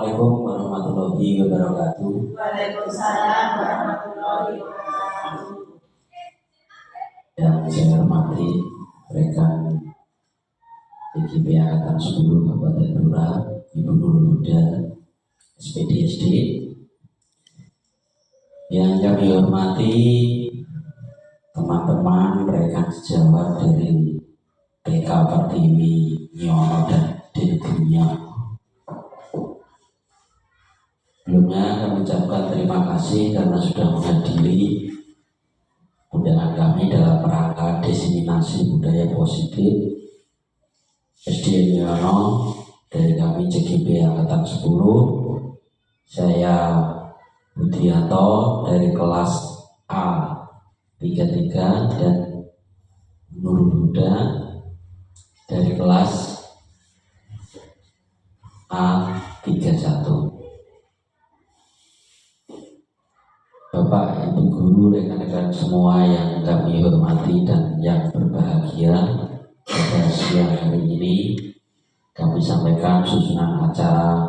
Assalamualaikum warahmatullahi wabarakatuh. Waalaikumsalam warahmatullahi wabarakatuh. Yang saya hormati rekan PGP Angkatan 10 Kabupaten Blora, Ibu Nurul Huda, SPDSD. Yang kami hormati teman-teman rekan sejawat dari TK Pertiwi, Nyono dan Dendunya. Sebelumnya kami ucapkan terima kasih karena sudah menghadiri undangan kami dalam rangka diseminasi budaya positif SD Nyono dari kami CGP Angkatan 10. Saya Budianto dari kelas A33 dan Nurul Huda dari kelas A31. Bapak, Ibu Guru, rekan-rekan semua yang kami hormati dan yang berbahagia, pada siang hari ini kami sampaikan susunan acara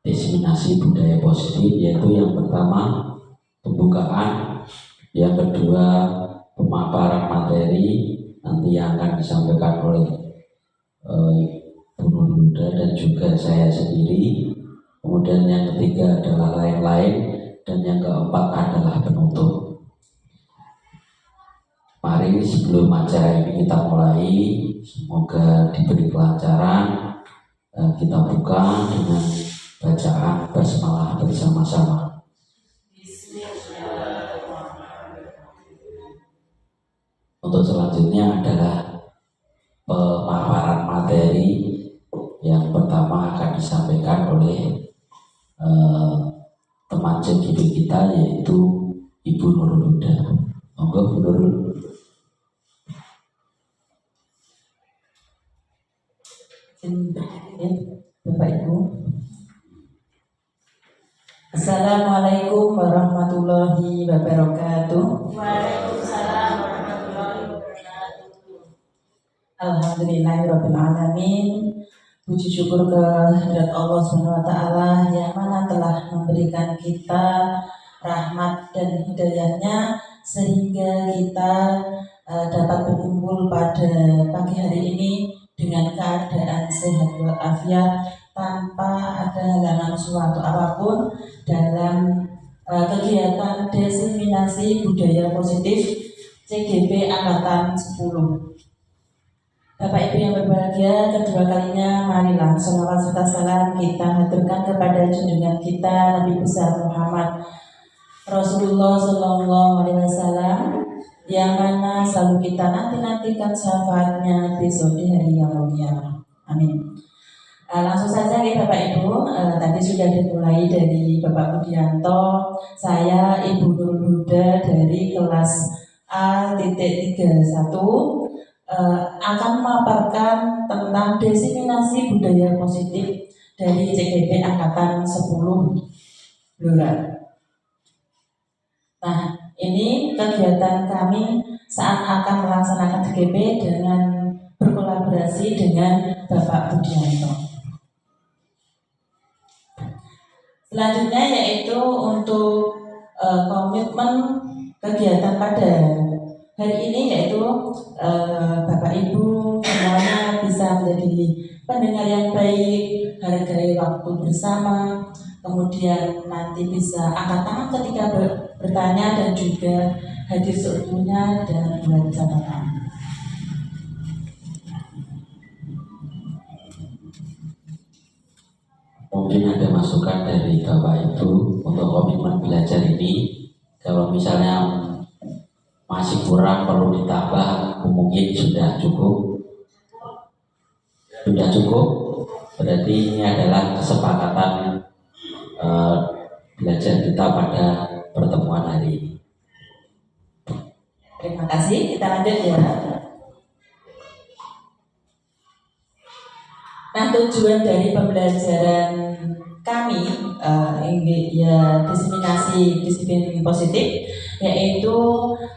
diseminasi budaya positif, yaitu yang pertama pembukaan, yang kedua pemaparan materi nanti yang akan disampaikan oleh Bu Nurul Huda dan juga saya sendiri, kemudian yang ketiga adalah lain-lain, dan yang keempat adalah penutup. Mari sebelum acara ini kita mulai, semoga diberi kelancaran. Kita buka dengan bacaan basmalah bersama-sama. Untuk selanjutnya adalah pemaparan materi. Yang pertama akan disampaikan oleh teman CGP kita, yaitu Ibu Nurul Huda. Monggo Bu Nurul. Bapak Ibu, Assalamualaikum warahmatullahi wabarakatuh. Waalaikumsalam warahmatullahi wabarakatuh. Alhamdulillahirabbil alamin. Puji syukur kehadirat Allah SWT yang mana telah memberikan kita rahmat dan hidayahnya sehingga kita dapat berkumpul pada pagi hari ini dengan keadaan sehat walafiat tanpa ada halangan suatu apapun dalam kegiatan diseminasi budaya positif CGP Angkatan 10. Bapak Ibu yang berbahagia, kedua kalinya marilah sholawat serta salam kita haturkan kepada junjungan kita Nabi besar Muhammad Rasulullah Sallallahu Alaihi Wasallam, yang mana selalu kita nantikan syafaatnya besok di hari yang mulia. Amin. Langsung saja ya Bapak Ibu, tadi sudah dimulai dari Bapak Budianto, saya Ibu Nurul Huda dari kelas A.31 akan memaparkan tentang diseminasi budaya positif dari CGP Angkatan 10 Blora. Nah, ini kegiatan kami saat akan melaksanakan CGP dengan berkolaborasi dengan Bapak Budianto. Selanjutnya yaitu untuk komitmen kegiatan pada hari ini, yaitu Bapak Ibu semuanya bisa menjadi pendengar yang baik, hargai waktu bersama, kemudian nanti bisa angkat tangan ketika bertanya dan juga hadir seutuhnya dan buat catatan. Mungkin ada masukan dari Bapak Ibu untuk komitmen belajar ini. Kalau misalnya masih kurang, perlu ditambah, mungkin sudah cukup. Sudah cukup, berarti ini adalah kesepakatan belajar kita pada pertemuan hari ini. Terima kasih, kita lanjut ya. Nah, tujuan dari pembelajaran kami ya diseminasi disiplin positif, yaitu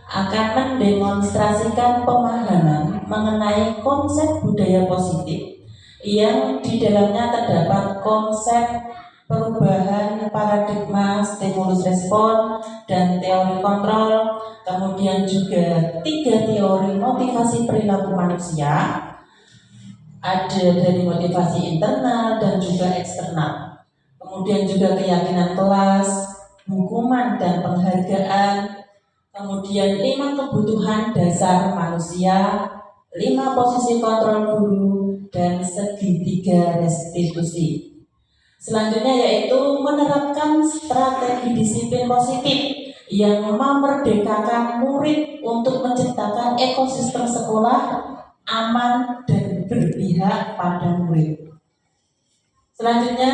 akan mendemonstrasikan pemahaman mengenai konsep budaya positif yang di dalamnya terdapat konsep perubahan paradigma stimulus respon dan teori kontrol, kemudian juga 3 teori motivasi perilaku manusia, ada dari motivasi internal dan juga eksternal, kemudian juga keyakinan kelas, hukuman dan penghargaan, kemudian 5 kebutuhan dasar manusia, 5 posisi kontrol guru, dan segitiga restitusi. Selanjutnya yaitu menerapkan strategi disiplin positif yang memerdekakan murid untuk menciptakan ekosistem sekolah aman dan berpihak pada murid. Selanjutnya,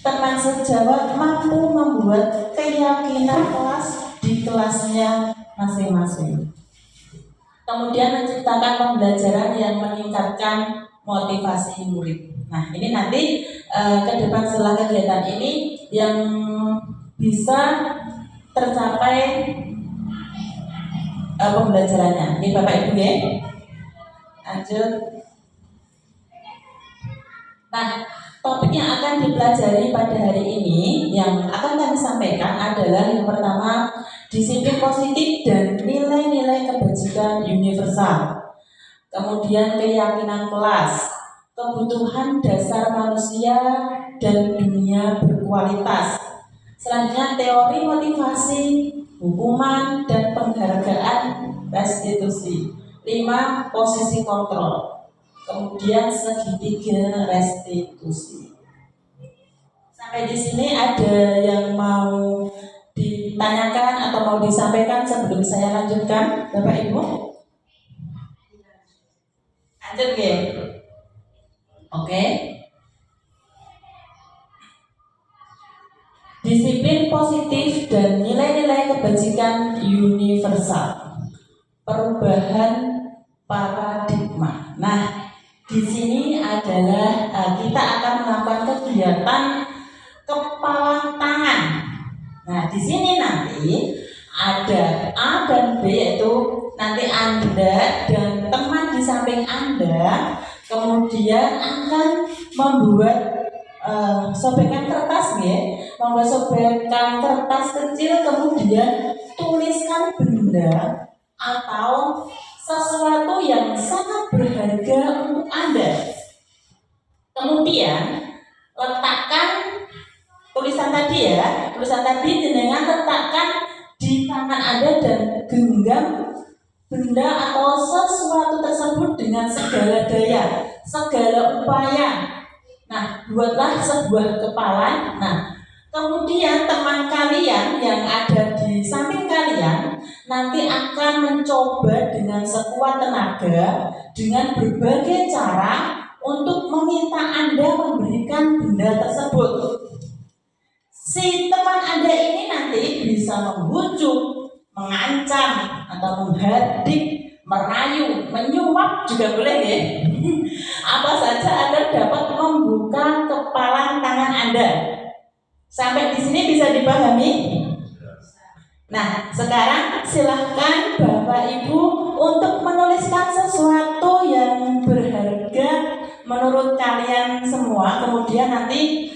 teman sejawat mampu membuat keyakinan kelas di kelasnya masing-masing. Kemudian menciptakan pembelajaran yang meningkatkan motivasi murid. Nah, ini nanti ke depan setelah kegiatan ini yang bisa tercapai pembelajarannya. Ini Bapak Ibu ya. Lanjut. Nah, topik yang akan dipelajari pada hari ini yang akan kami sampaikan adalah yang pertama, disiplin positif dan nilai-nilai kebajikan universal. Kemudian keyakinan kelas, kebutuhan dasar manusia dan dunia berkualitas. Selanjutnya teori motivasi, hukuman dan penghargaan restitusi. 5 posisi kontrol. Kemudian segitiga restitusi. Sampai di sini ada yang mau ditanyakan atau mau disampaikan sebelum saya lanjutkan, Bapak Ibu? Lanjut ya. Oke. Disiplin positif dan nilai-nilai kebajikan universal. Perubahan paradigma. Nah, di sini adalah kita akan melakukan kegiatan kepala tangan. Nah, di sini nanti ada A dan B, yaitu nanti Anda dan teman di samping Anda kemudian akan membuat sobekan kertas ya, membuat sobekan kertas kecil, kemudian tuliskan benda atau sesuatu yang sangat berharga untuk Anda. Kemudian letakkan tulisan tadi ya, tulisan tadi dengan letakkan di tangan Anda dan genggam benda atau sesuatu tersebut dengan segala daya, segala upaya. Nah, buatlah sebuah kepalan. Nah, kemudian teman kalian yang ada di samping kalian nanti akan mencoba dengan sekuat tenaga dengan berbagai cara untuk meminta Anda memberikan benda tersebut. Si teman Anda ini nanti bisa membujuk, mengancam atau menghardik, merayu, menyuap juga boleh ya. Apa saja agar dapat membuka kepalan tangan Anda. Sampai di sini bisa dipahami? Nah, sekarang silahkan Bapak Ibu untuk menuliskan sesuatu yang berharga menurut kalian semua. Kemudian nanti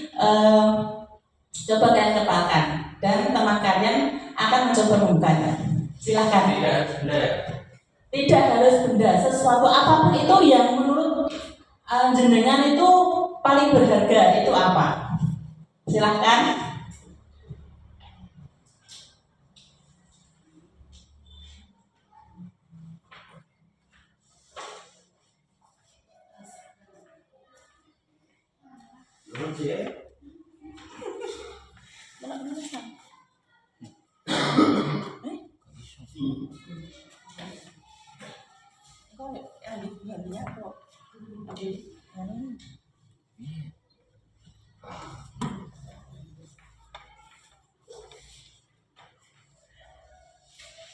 coba kalian kepalkan dan teman kalian akan mencoba membukanya. Silahkan. Tidak harus benda, sesuatu apapun itu yang menurut jenengan itu paling berharga, itu apa? Silahkan.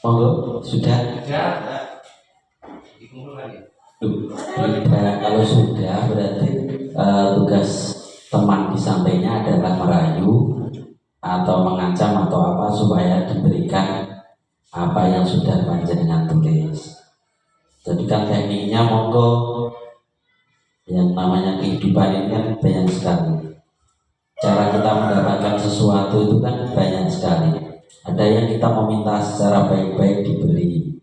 Monggo, sudah? Kalau sudah berarti tugas teman di sampingnya adalah merayu atau mengancam atau apa supaya diberikan apa yang sudah panjenengan tulis. Jadi kan tekniknya monggo Yang namanya kehidupan ini kan banyak sekali. Cara kita mendapatkan sesuatu itu kan banyak sekali. Ada yang kita meminta secara baik-baik diberi,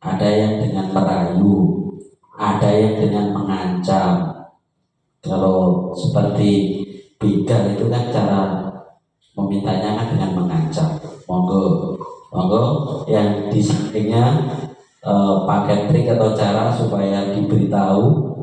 ada yang dengan merayu, ada yang dengan mengancam. Kalau seperti begal itu kan cara memintanya kan dengan mengancam. Monggo, monggo yang di sampingnya pakai trik atau cara supaya diberitahu.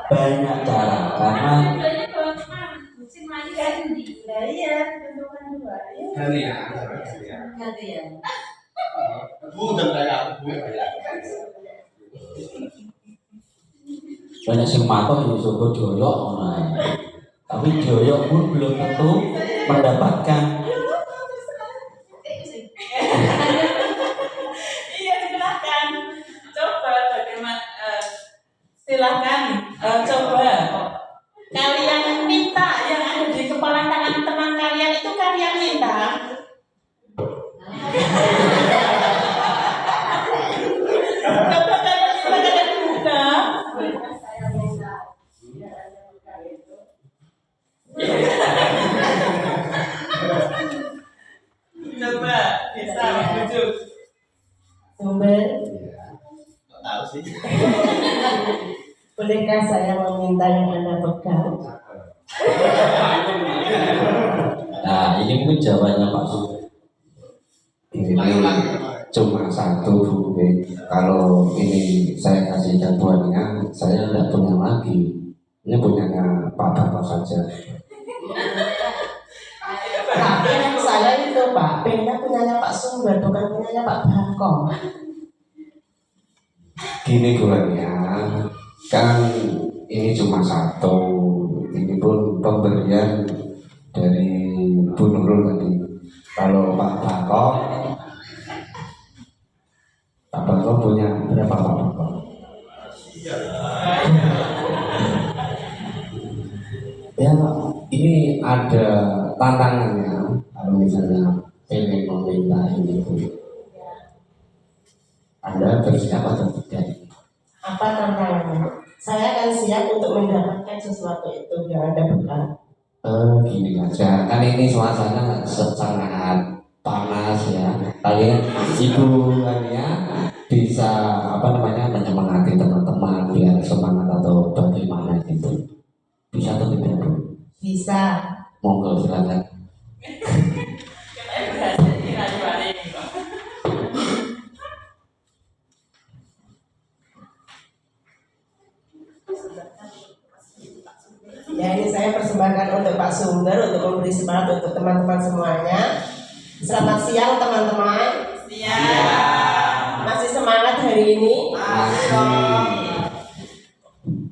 Banyak cara karena banyak sing matok ya coba dioyok ngono ae. Tapi dioyok pun belum tentu mendapatkan. Iya, silakan. Coba bagaimana? Silakan coba. Kalian minta yang ada di kepala tangan teman kalian itu kalian minta. Coba kalian minta, kalian buka. Coba bisa bujuk. Sumber, Tahu sih. bolehkah saya meminta yang Anda pegang? Nah ini pun jawabannya Pak Su. Ini Cuma satu Bu. Kalau ini saya kasih jawabannya, saya tidak punya lagi. Ini punyanya Pak Bapak saja. Tapi yang saya itu Pak, pengennya punyanya Pak Sumber, bukan punyanya Pak Bangkong. Gini bulannya, kan ini cuma satu. Ini pun pemberian dari Bu Nurul tadi. Kalau Pak Bangkok punya berapa Pak Bangkok? Ya, ini ada tantangannya. Kalau misalnya pengen meminta ini Bu, Anda bersiap atau tidak? Apa tantangannya? Saya akan siap untuk mendapatkan sesuatu itu yang Anda pegang. Gini aja, kan ini suasana sangat panas ya. Kalian ibu ya bisa menyemangati teman-teman biar semangat atau bagaimana gitu. Bisa atau tidak Bu? Bisa. Monggo silakan. Ya, ini saya persembahkan untuk Pak Sumber untuk memberi semangat untuk teman-teman semuanya. Selamat siang teman-teman. Siap. Masih semangat hari ini?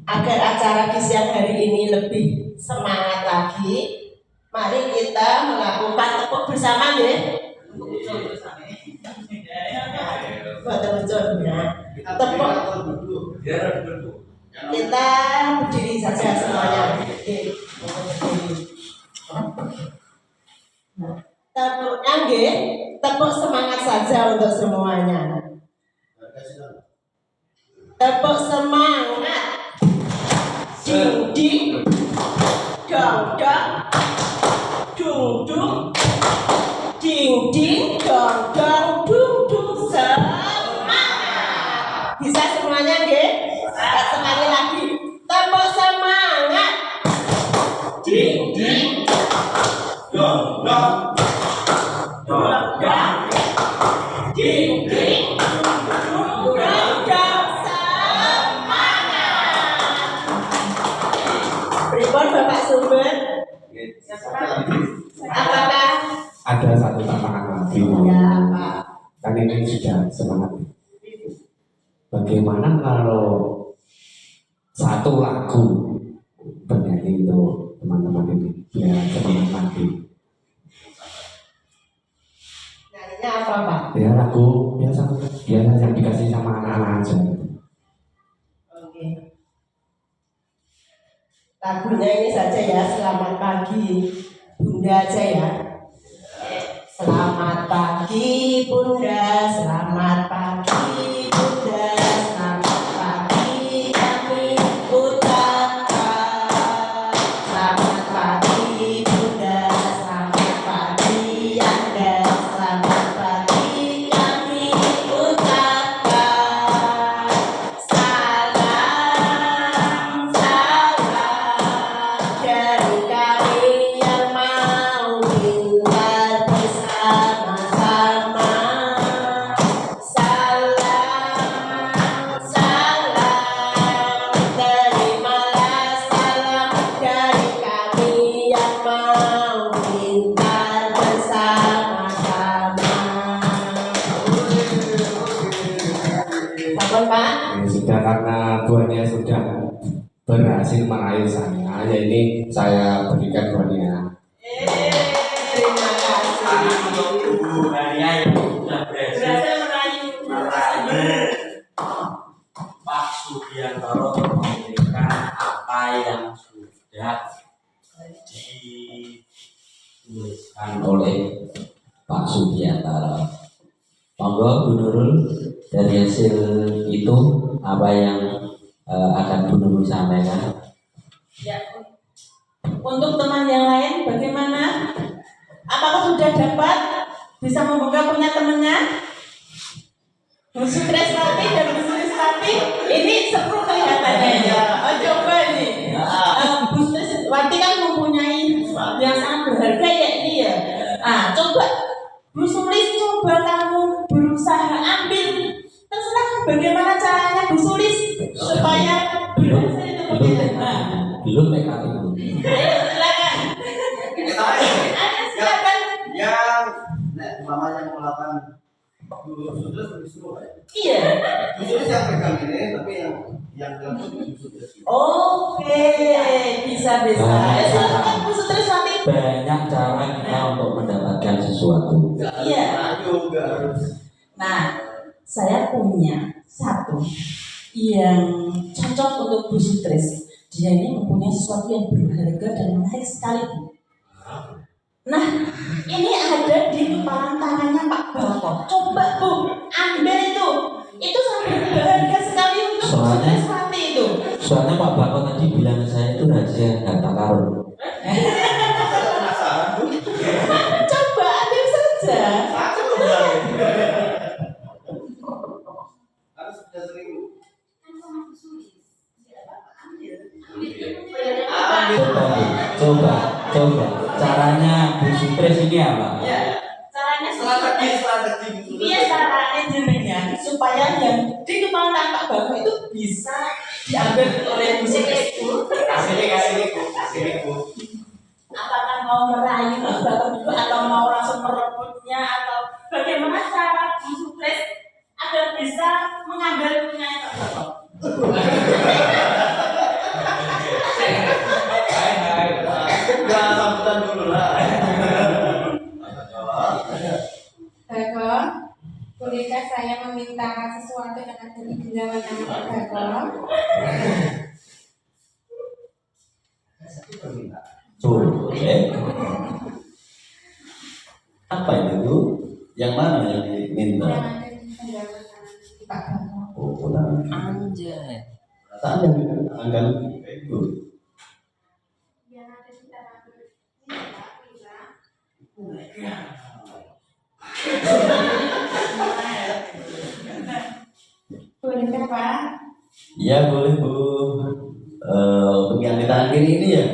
Agar acara di siang hari ini lebih semangat lagi, mari kita melakukan tepuk bersama ya. Buat lucu ya. Tepuk. Kita berdiri saja semuanya. Tepuknya nggih, tepuk semangat saja untuk semuanya. Tepuk semangat. Ding ding, dong dong, dung dung, ding ding, dong dong, dung dung, semangat. Bisa semuanya nggih? Sekali lagi, tepuk semangat. Ding ding, dong dong, dong dong, ding ding, dong dong, Pripun Bapak Sumber? Apakah Ada satu tantangan lagi. ya apa? Kan ini sudah semangat. Bagaimana kalau satu lagu bernyanyi untuk teman-teman ini biar semangat lagi? Nyanyinya apa Pak? Ya lagu biasa yang dikasih sama anak-anak aja. Oke. Lagunya ini saja ya, selamat pagi Bunda aja ya. Selamat pagi Bunda, selamat pagi Bunda, selamat pagi kami ucapkan. Selamat pagi Bunda, selamat pagi Anda, selamat pagi kami ucapkan. Salam, salam dari kami yang mau pintar bersama-sama. Salam, salam, terimalah salam dari kami yang mau pintar bersama-sama. Sampun Pak? Sudah, karena buahnya sudah berhasil merayu saya, ya ini saya berikan buahnya. Terima kasih. Bu Maria yang sudah berhasil Berhasil Pak Sugiantoro memberikan apa yang sudah dituliskan oleh Pak Sugiantoro. Monggo Bu Nurul, dari hasil itu apa yang akan Bu Nurul sampaikan? Ya, untuk teman yang lain bagaimana? Apakah sudah dapat bisa membuka punya temannya? Bu Sutreswati dan Bu Suliswati ini seru kelihatannya ya. Oh, coba nih. Bu Sutreswati kan mempunyai yang sangat berharga ya ini ya. Coba Bu Sulis, coba kamu berusaha ambil. Terserah bagaimana caranya Bu Sulis supaya berhasil itu bagaimana. Belum PKP Bu. Ayo silakan. Silakan. Yang mamanya melakukan sutras lebih seru ya. Iya. Sutras yang pegang ini, tapi yang dalam sutras. Oke, bisa. Silakan Bu Sutreswati. Banyak cara kita untuk mendapatkan sesuatu. Iya. Juga harus. Nah, saya punya satu yang cocok untuk Bu Sutres. Dia ini mempunyai sesuatu yang berharga dan menarik sekali, Bu. Nah, ini ada di kepalan tangannya Pak Bako. Coba Bu, ambil itu. Itu sangat berharga sekali untuk Bu Soalnya- Sutreswati itu. Soalnya Pak Bako tadi bilang ke saya itu rahasia harta karun. Penasaran tuh. Coba ambil saja. Aku belum bilang ini. Harus sudah sering. Coba caranya Bu Sutres ini apa? Ya, caranya Strategi. Iya, caranya jenengan supaya yang di kepala Pak Bako itu bisa diambil oleh Bu Sutres. Kasih Bu. Apakah mau merayu Pak Bako dulu atau mau langsung merebutnya atau bagaimana cara Bu Sutres agar bisa mengambil punya Pak Bako? Udah sambutan dulu lah. Bako, bolehkah saya meminta sesuatu yang ada di genggaman tangan Bako? Boleh. Apa itu? Yang mana yang diminta? Yang ada di genggaman tangan Pak Bako. Oh, pulang. Anjay. Perasaan yang akan itu. Yang ada di tangan Pak. Bolehkah Pak? Ya boleh Bu. Untuk yang di tangan kiri ini ya.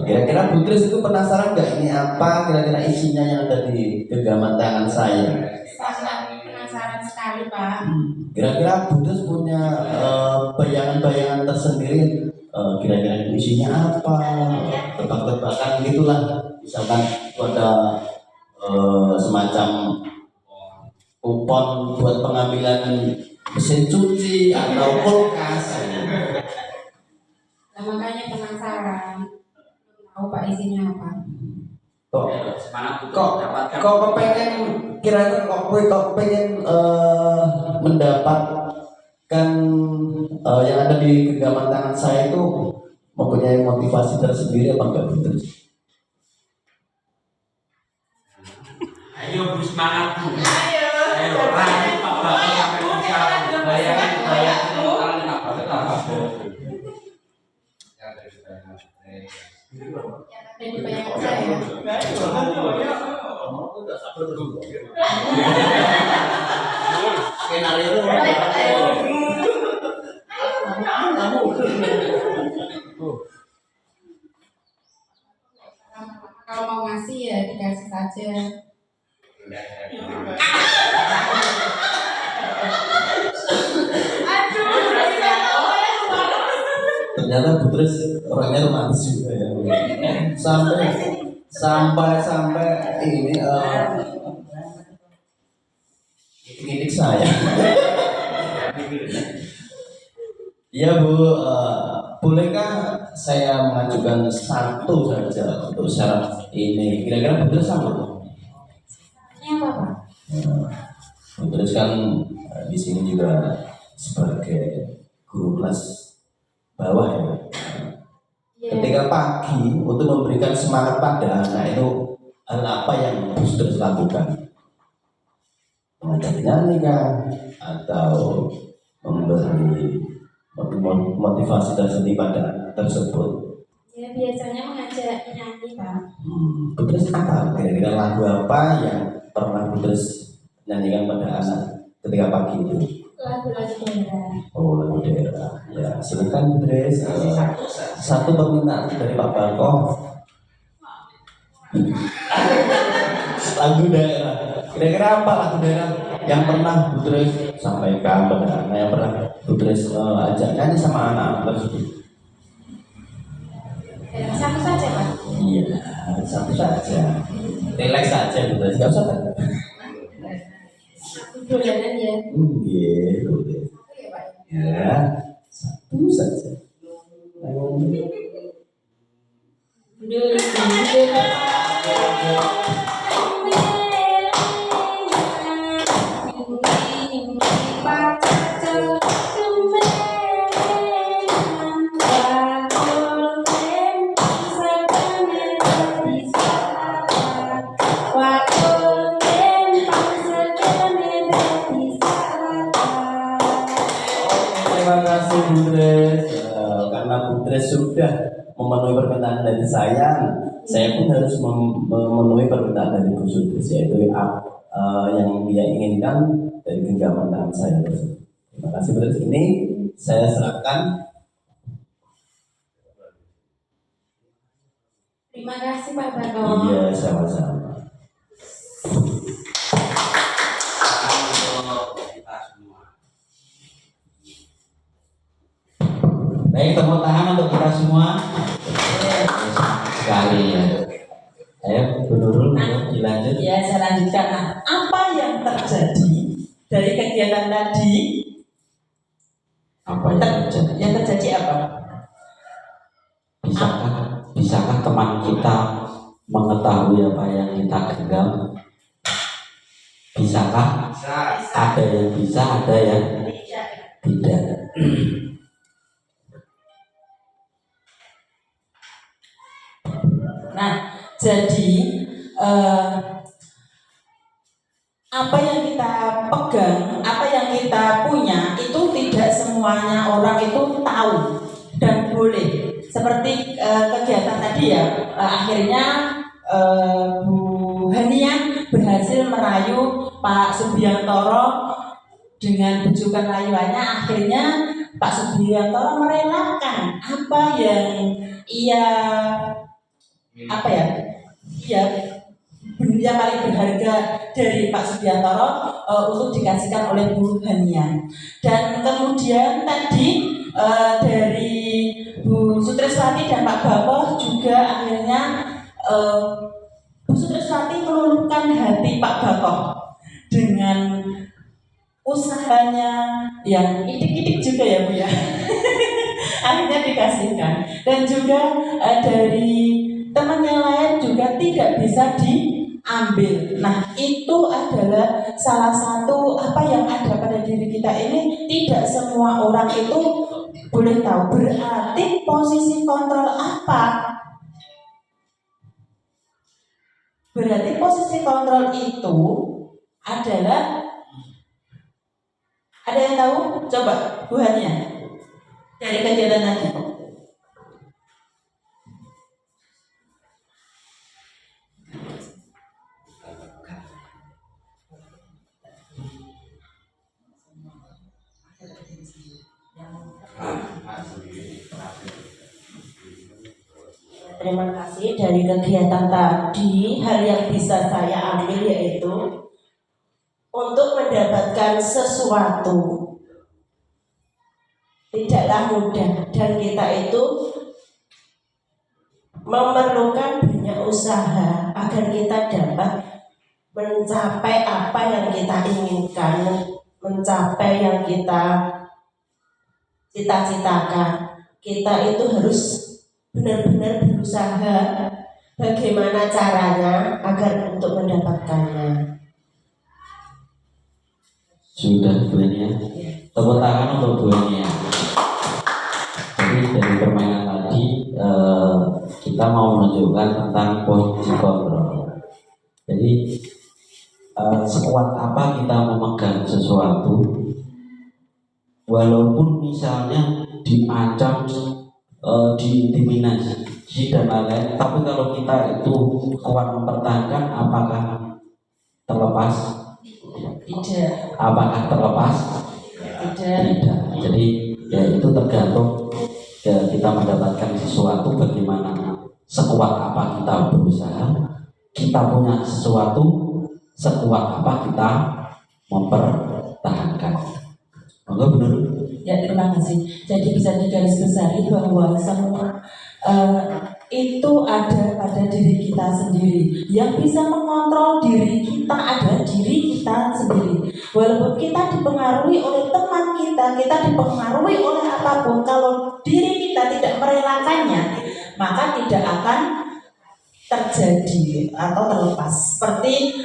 Kira-kira Bu Tris itu penasaran nggak ini apa kira-kira isinya yang ada di genggaman tangan saya? Sangat penasaran sekali Pak. Kira-kira Bu Tris punya bayangan-bayangan tersendiri. Kira-kira itu isinya apa? Tebak-tebakan gitulah. Misalkan itu ada semacam kupon buat pengambilan mesin cuci atau kulkas. Nah, makanya penasaran. Tahu Pak isinya apa? Kok kepengen kira-kira kok pengen mendapat kan yang ada di genggaman tangan saya itu mempunyai motivasi tersendiri apa enggak Bu Tris? Ayo Bu, semangat Bu. Ayo. Ayo rayu Pak Bapak sampai bisa. Bayangin Dan dibayangkan saya. Skenario itu Kalau mau ngasih ya dikasih saja. Ternyata Bu Tris orangnya romantis juga ya. Sampai ini titik saya. Ya Bu, bolehkah saya mengajukan satu saja untuk syarat ini? Kira-kira Bu Tris sanggup? Ini apa Pak? Bu Tris kan di sini juga sebagai guru kelas bawah ya. Iya. Ketika pagi untuk memberikan semangat pada anak itu, hal apa yang harus terus lakukan? Mengajak nyanyi kan, atau memberi motivasi tersendiri pada anak tersebut? Ya biasanya mengajak nyanyi Pak. Bu Tris apa? Kira-kira lagu apa yang pernah Bu Tris nyanyikan pada anak ketika pagi itu? Lagu-lagu daerah. Oh, lagu daerah. Ya, silakan Bu Tris. Satu permintaan dari Pak Bako. Lagu daerah. Kira-kira apa lagu daerah yang pernah Bu Tris sampaikan pada anak, yang pernah Bu Tris ajak nyanyi sama anak tersebut? Satu saja Pak. Iya, satu saja. Relax saja Bu Tris, nggak usah kan? Dolanan ya. Iya, boleh. Satu ya Pak. Ya, satu saja. Terima kasih Bu Tris. Karena Bu Tris sudah memenuhi permintaan dari saya pun harus memenuhi permintaan dari Bu Sutris, yaitu yang dia inginkan dari genggaman tangan saya tersebut. Terima kasih Bu Tris. Ini saya serahkan. Terima kasih Pak Bako. Iya, sama-sama. Baik, tepuk tangan untuk kita semua. Sekali ya. Ayo, Bu Nurul, dilanjut. Ya, saya lanjutkan. Nah, apa yang terjadi dari kegiatan tadi? Apa yang terjadi? Yang terjadi apa? Bisakah teman kita mengetahui apa yang kita genggam? Bisakah? Ada yang bisa, ada yang tidak. Nah, jadi apa yang kita pegang, apa yang kita punya itu tidak semuanya orang itu tahu dan boleh. Seperti kegiatan tadi ya, akhirnya Bu Hania berhasil merayu Pak Subiantoro dengan bujukan rayuannya. Akhirnya Pak Subiantoro merelakan apa yang ia yang paling berharga dari Pak Subiantoro untuk dikasihkan oleh Bu Hania. Dan kemudian tadi dari Bu Sutriswati dan Pak Bako juga akhirnya Bu Sutriswati meluluhkan hati Pak Bako dengan usahanya yang idik-idik juga ya Bu ya. Akhirnya dikasihkan. Dan juga dari teman yang lain juga tidak bisa ambil. Nah, itu adalah salah satu apa yang ada pada diri kita ini. Tidak semua orang itu boleh tahu. Berarti posisi kontrol apa? Berarti posisi kontrol itu adalah, ada yang tahu? Coba buahnya dari kegiatan tadi. Terima kasih. Dari kegiatan tadi, hal yang bisa saya ambil yaitu untuk mendapatkan sesuatu tidaklah mudah, dan kita itu memerlukan banyak usaha agar kita dapat mencapai apa yang kita inginkan, mencapai yang kita cita-citakan. Kita itu harus benar-benar berusaha bagaimana caranya agar untuk mendapatkannya. Sudah buahnya. Tepuk tangan untuk buahnya. Jadi dari permainan tadi kita mau menunjukkan tentang posisi kontrol. Jadi sekuat apa kita memegang sesuatu, walaupun misalnya diancam, diintimidasi dan lain-lain, tapi kalau kita itu kuat mempertahankan, apakah terlepas? Tidak. Apakah terlepas? Tidak. Jadi ya itu tergantung ya, kita mendapatkan sesuatu bagaimana sekuat apa kita berusaha. Kita punya sesuatu, sekuat apa kita mempertahankan. Enggak benar? Ya, terima kasih. Jadi bisa digarisbawahi bahwa semua itu ada pada diri kita sendiri. Yang bisa mengontrol diri kita adalah diri kita sendiri. Walaupun kita dipengaruhi oleh teman kita dipengaruhi oleh apapun, kalau diri kita tidak merelakannya, maka tidak akan terjadi atau terlepas. Seperti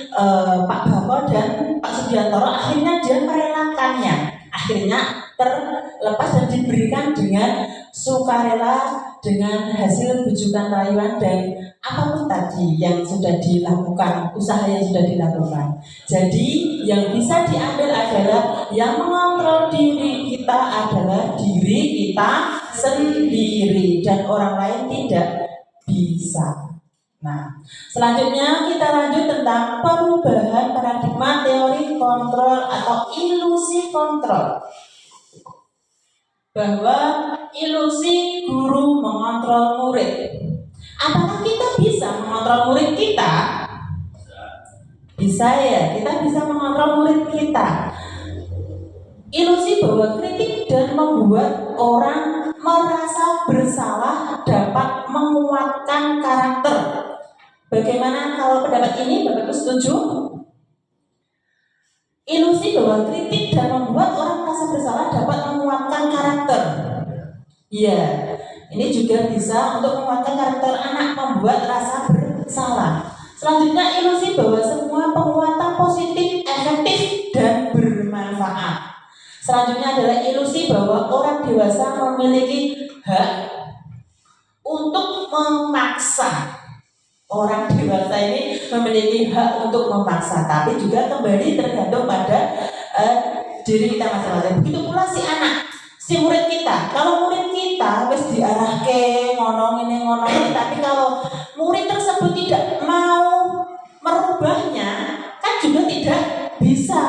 Pak Bako dan Pak Sugiantoro, akhirnya dia merelakannya, akhirnya terlepas dan diberikan dengan sukarela, dengan hasil bujukan rayuan dan apapun tadi yang sudah dilakukan, usaha yang sudah dilakukan. Jadi yang bisa diambil adalah yang mengontrol diri kita adalah diri kita sendiri, dan orang lain tidak bisa. Nah, selanjutnya kita lanjut tentang perubahan paradigma teori kontrol atau ilusi kontrol. Bahwa ilusi guru mengontrol murid. Apakah kita bisa mengontrol murid kita? Bisa ya, kita bisa mengontrol murid kita. Ilusi bahwa kritik dan membuat orang merasa bersalah dapat menguatkan karakter. Bagaimana kalau pendapat ini, Bapak Ibu setuju? Ilusi bahwa kritik dan membuat orang merasa bersalah dapat menguatkan karakter. Ya, ini juga bisa untuk menguatkan karakter anak, membuat rasa bersalah. Selanjutnya, ilusi bahwa semua penguatan positif, efektif, dan bermanfaat. Selanjutnya adalah ilusi bahwa orang dewasa memiliki hak untuk memaksa. Orang dewasa ini memiliki hak untuk memaksa, tapi juga kembali tergantung pada diri kita masing-masing. Begitu pula si anak, si murid kita. Kalau murid kita wis diarahke ngono ini, tapi kalau murid tersebut tidak mau merubahnya, kan juga tidak bisa.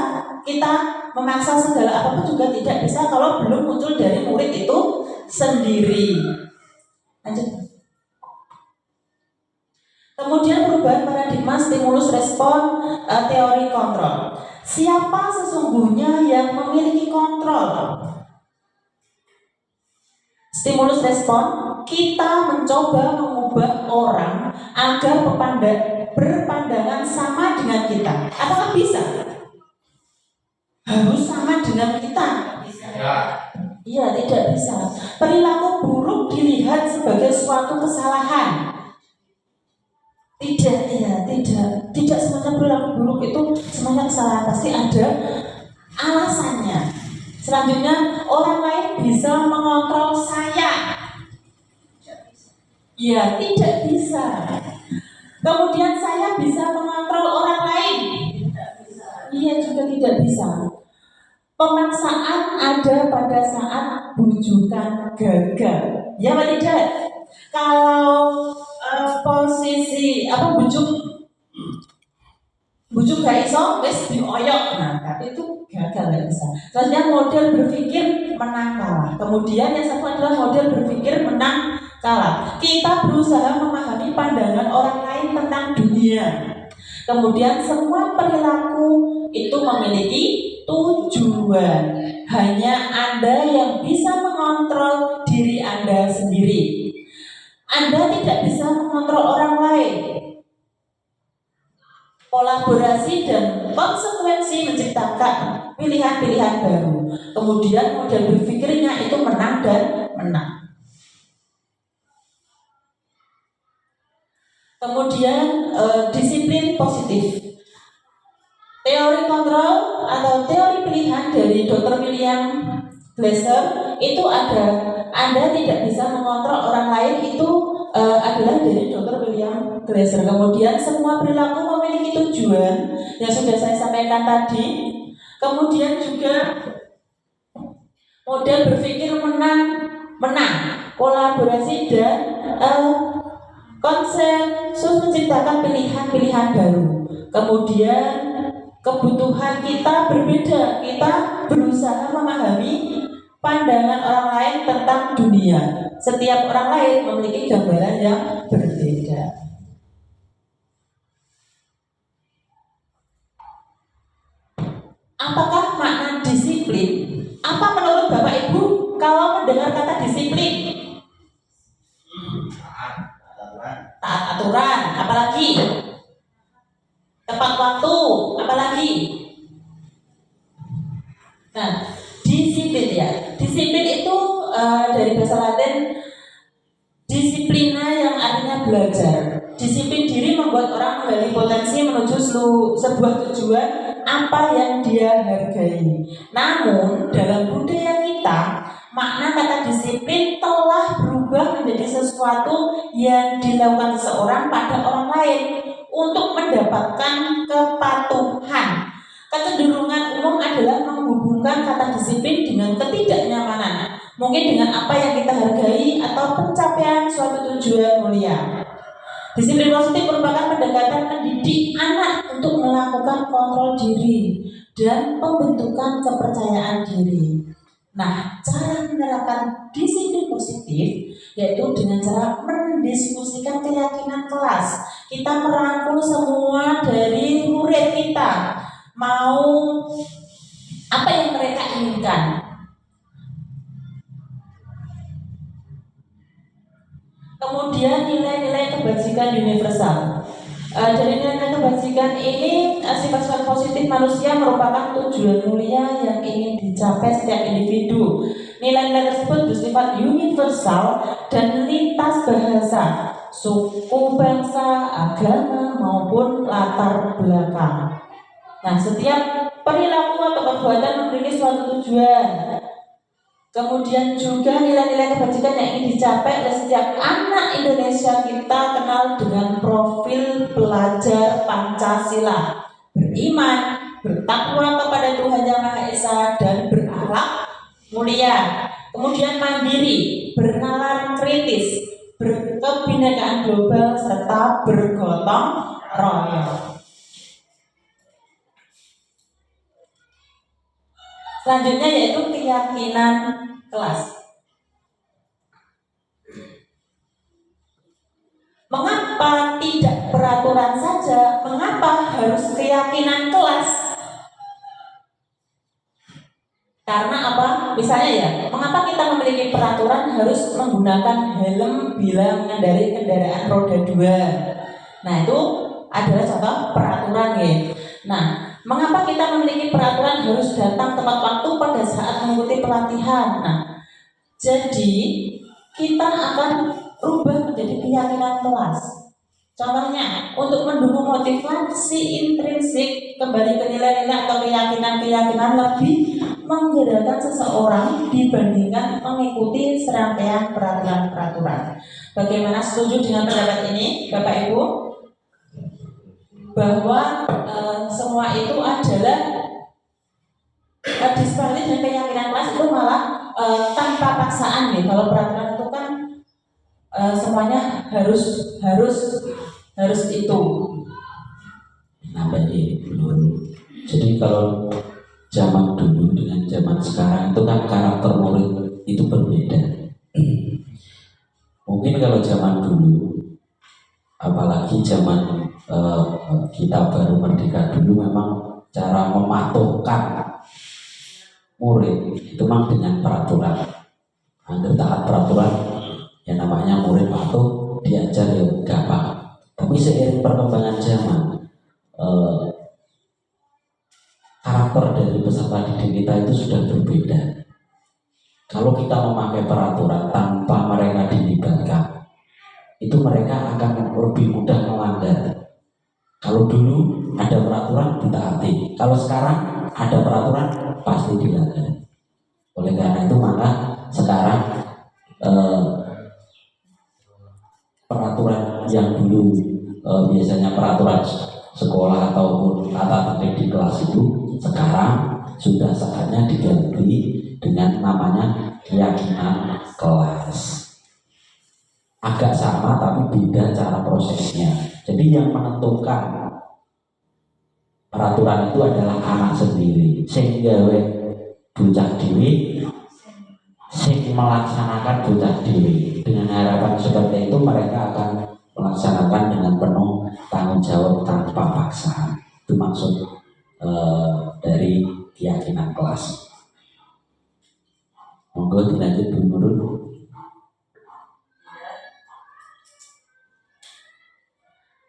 Kita memaksa segala apapun juga tidak bisa kalau belum muncul dari murid itu sendiri. Lanjut. Kemudian perubahan paradigma stimulus respon teori kontrol. Siapa sesungguhnya yang memiliki kontrol? Stimulus respon, kita mencoba mengubah orang agar berpandangan sama dengan kita. Apakah bisa? Harus sama dengan kita? Iya, tidak bisa. Perilaku buruk dilihat sebagai suatu kesalahan. Tidak semua buruk itu semuanya kesalahan, pasti ada alasannya. Selanjutnya, orang lain bisa mengontrol saya. Ya, tidak bisa. Kemudian saya bisa mengontrol orang lain. Iya, juga tidak bisa. Pemaksaan ada pada saat bujukan gagal. Ya apa tidak? Kalau posisi bujuk gak iso, wis dioyok. Nah, tapi itu gagal, gak bisa. Selanjutnya model berpikir menang kalah. Kemudian yang satu adalah model berpikir menang kalah. Kita berusaha memahami pandangan orang lain tentang dunia. Kemudian semua perilaku itu memiliki tujuan. Hanya Anda yang bisa mengontrol diri Anda sendiri. Anda tidak bisa mengontrol orang lain. Kolaborasi dan konsekuensi menciptakan pilihan-pilihan baru. Kemudian model berpikirnya itu menang dan menang. Kemudian disiplin positif. Teori kontrol atau teori pilihan dari Dr. William Glasser itu ada. Anda tidak bisa mengontrol orang lain itu adalah dari Dr. William Glasser. Kemudian semua perilaku memiliki tujuan yang sudah saya sampaikan tadi. Kemudian juga model berpikir menang, kolaborasi dan konsensus menciptakan pilihan-pilihan baru. Kemudian kebutuhan kita berbeda. Kita berusaha memahami pandangan orang lain tentang dunia. Setiap orang lain memiliki gambaran yang berbeda. Apakah makna disiplin? Apa menurut Bapak Ibu kalau mendengar kata disiplin? Taat aturan, apalagi? Tepat waktu, apalagi? Nah, disiplin ya. Disiplin itu dari bahasa Latin disiplina yang artinya belajar. Disiplin diri membuat orang menggali potensi menuju sebuah tujuan apa yang dia hargai. Namun dalam budaya kita, makna kata disiplin telah berubah menjadi sesuatu yang dilakukan seseorang pada orang lain untuk mendapatkan kepatuhan. Kecenderungan umum adalah menghubungkan kata disiplin dengan ketidaknyamanan, mungkin dengan apa yang kita hargai atau pencapaian suatu tujuan mulia. Disiplin positif merupakan pendekatan mendidik anak untuk melakukan kontrol diri dan pembentukan kepercayaan diri. Nah, cara menerapkan disiplin positif yaitu dengan cara mendiskusikan keyakinan kelas. Kita merangkul semua dari murid kita, mau apa yang mereka inginkan. Kemudian nilai-nilai kebajikan universal. Dari nilai kebajikan ini, sifat-sifat positif manusia merupakan tujuan mulia yang ingin dicapai setiap individu. Nilai-nilai tersebut bersifat universal dan lintas bahasa, suku, bangsa, agama maupun latar belakang. Nah, setiap perilaku atau perbuatan memiliki suatu tujuan. Kemudian juga nilai-nilai kebajikan yang ingin dicapai oleh setiap anak Indonesia kita kenal dengan profil pelajar Pancasila. Beriman, bertakwa kepada Tuhan Yang Maha Esa, dan berakhlak mulia. Kemudian mandiri, bernalar kritis, berkebinekaan global, serta bergotong royong. Selanjutnya yaitu keyakinan kelas. Mengapa tidak peraturan saja? Mengapa harus keyakinan kelas? Karena apa? Misalnya ya, mengapa kita memiliki peraturan harus menggunakan helm bila mengendarai kendaraan roda 2? Nah, itu adalah contoh peraturan ya. Nah, mengapa kita memiliki peraturan harus datang tepat waktu pada saat mengikuti pelatihan? Nah, jadi kita akan rubah menjadi keyakinan kelas. Contohnya, untuk mendukung motivasi intrinsik kembali ke nilai-nilai atau keyakinan-keyakinan lebih menggerakkan seseorang dibandingkan mengikuti serangkaian peraturan-peraturan. Bagaimana, setuju dengan pendapat ini, Bapak Ibu? Bahwa semua itu adalah disepakati dengan keyakinan kelas itu malah tanpa paksaan nih. Kalau peraturan itu kan semuanya harus itu. Namanya dulu. Jadi kalau zaman dulu dengan zaman sekarang itu kan karakter murid itu berbeda. Mungkin kalau zaman dulu, apalagi zaman kita baru merdeka dulu, memang cara mematuhkan murid itu memang dengan peraturan. Hampir taat peraturan, yang namanya murid patuh, diajar ya gampang. Tapi seiring perkembangan zaman, karakter dari peserta didik kita itu sudah berbeda. Kalau kita memakai peraturan tanpa mereka dilibatkan, itu mereka akan lebih mudah melanggar. Kalau dulu ada peraturan ditaati, kalau sekarang ada peraturan pasti dilanggar. Oleh karena itu maka sekarang peraturan yang dulu biasanya peraturan sekolah ataupun tata tertib di kelas itu sekarang sudah saatnya diganti dengan namanya keyakinan kelas. Agak sama tapi beda cara prosesnya. Jadi yang menentukan peraturan itu adalah anak sendiri, sehingga bocah dewi sing melaksanakan bocah dewi. Dengan harapan seperti itu mereka akan melaksanakan dengan penuh tanggung jawab tanpa paksaan. Itu maksud dari keyakinan kelas. Monggo dilanjut Bu Nurul.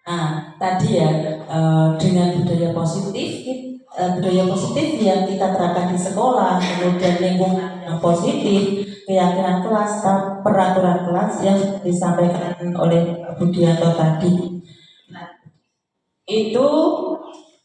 Nah, tadi ya dengan budaya positif yang kita terapkan di sekolah, kemudian lingkungan yang positif, keyakinan kelas, peraturan kelas yang disampaikan oleh Budianto tadi. Nah, itu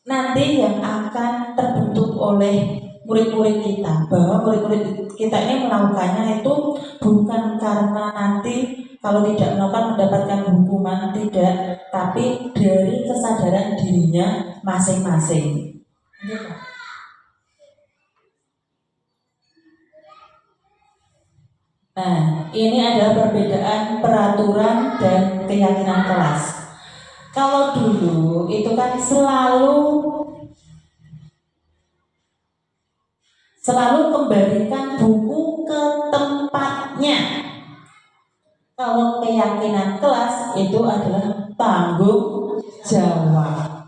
nanti yang akan terbentuk oleh murid-murid kita, bahwa murid-murid kita ini melakukannya itu bukan karena nanti kalau tidak melakukan mendapatkan hukuman, tidak, tapi dari kesadaran dirinya masing-masing. Nah, ini adalah perbedaan peraturan dan keyakinan kelas. Kalau dulu itu kan selalu kembalikan buku ke tempatnya. Kalau keyakinan kelas itu adalah tanggung jawab.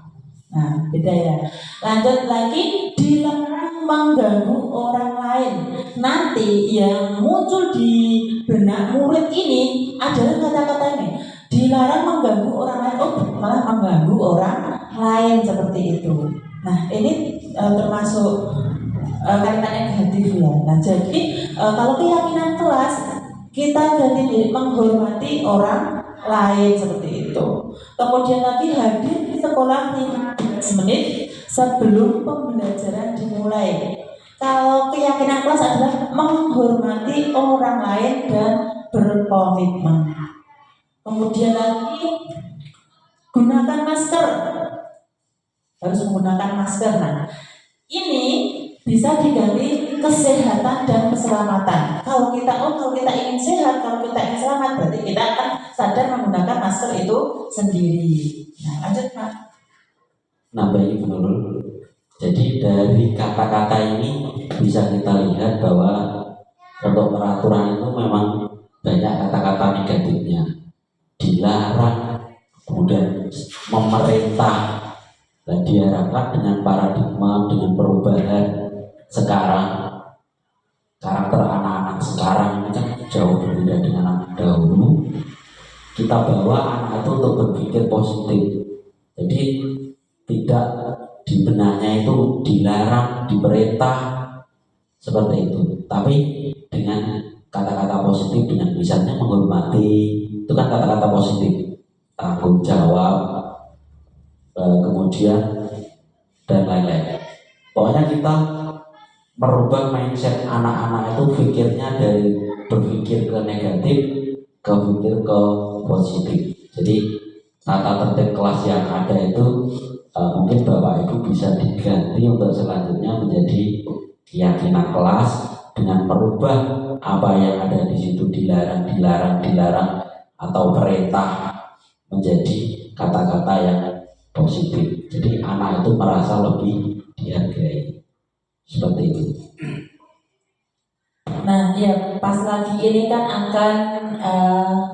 Nah, beda ya. Lanjut lagi, dilarang mengganggu orang lain. Nanti yang muncul di benak murid ini adalah kata-kata ini. Dilarang mengganggu orang lain, malah mengganggu orang lain seperti itu. Nah, ini termasuk kalimat negatif ya. Nah, jadi kalau keyakinan kelas kita ganti menghormati orang lain seperti itu. Kemudian lagi hadir di sekolah 15 menit sebelum pembelajaran dimulai. Kalau keyakinan kelas adalah menghormati orang lain dan berkomitmen. Kemudian lagi gunakan masker. Harus menggunakan masker. Nah, ini bisa diganti kesehatan dan keselamatan. Kalau kita ingin sehat, kalau kita ingin selamat, berarti kita akan sadar menggunakan masker itu sendiri. Nah, lanjut Pak. Nah, baik Bu Nurul. Jadi dari kata-kata ini bisa kita lihat bahwa untuk peraturan itu memang banyak kata-kata negatifnya. Dilarang, kemudian memerintah, dan diharapkan dengan paradigma, dengan perubahan sekarang, karakter anak-anak sekarang ini kan jauh berbeda dengan anak dahulu. Kita bawa anak itu untuk berpikir positif. Jadi tidak di benaknya itu dilarang, diperintah seperti itu. Tapi dengan kata-kata positif, dengan misalnya menghormati, itu kan kata-kata positif. tanggung jawab, kemudian dan lain-lain. Pokoknya kita merubah mindset anak-anak itu pikirnya dari berpikir ke negatif ke pikir ke positif. Jadi tata tertib kelas yang ada itu mungkin Bapak Ibu bisa diganti untuk selanjutnya menjadi keyakinan kelas dengan merubah apa yang ada di situ dilarang atau perintah menjadi kata-kata yang positif. Jadi anak itu merasa lebih dihargai. Seperti itu. Nah, ya pas lagi ini kan akan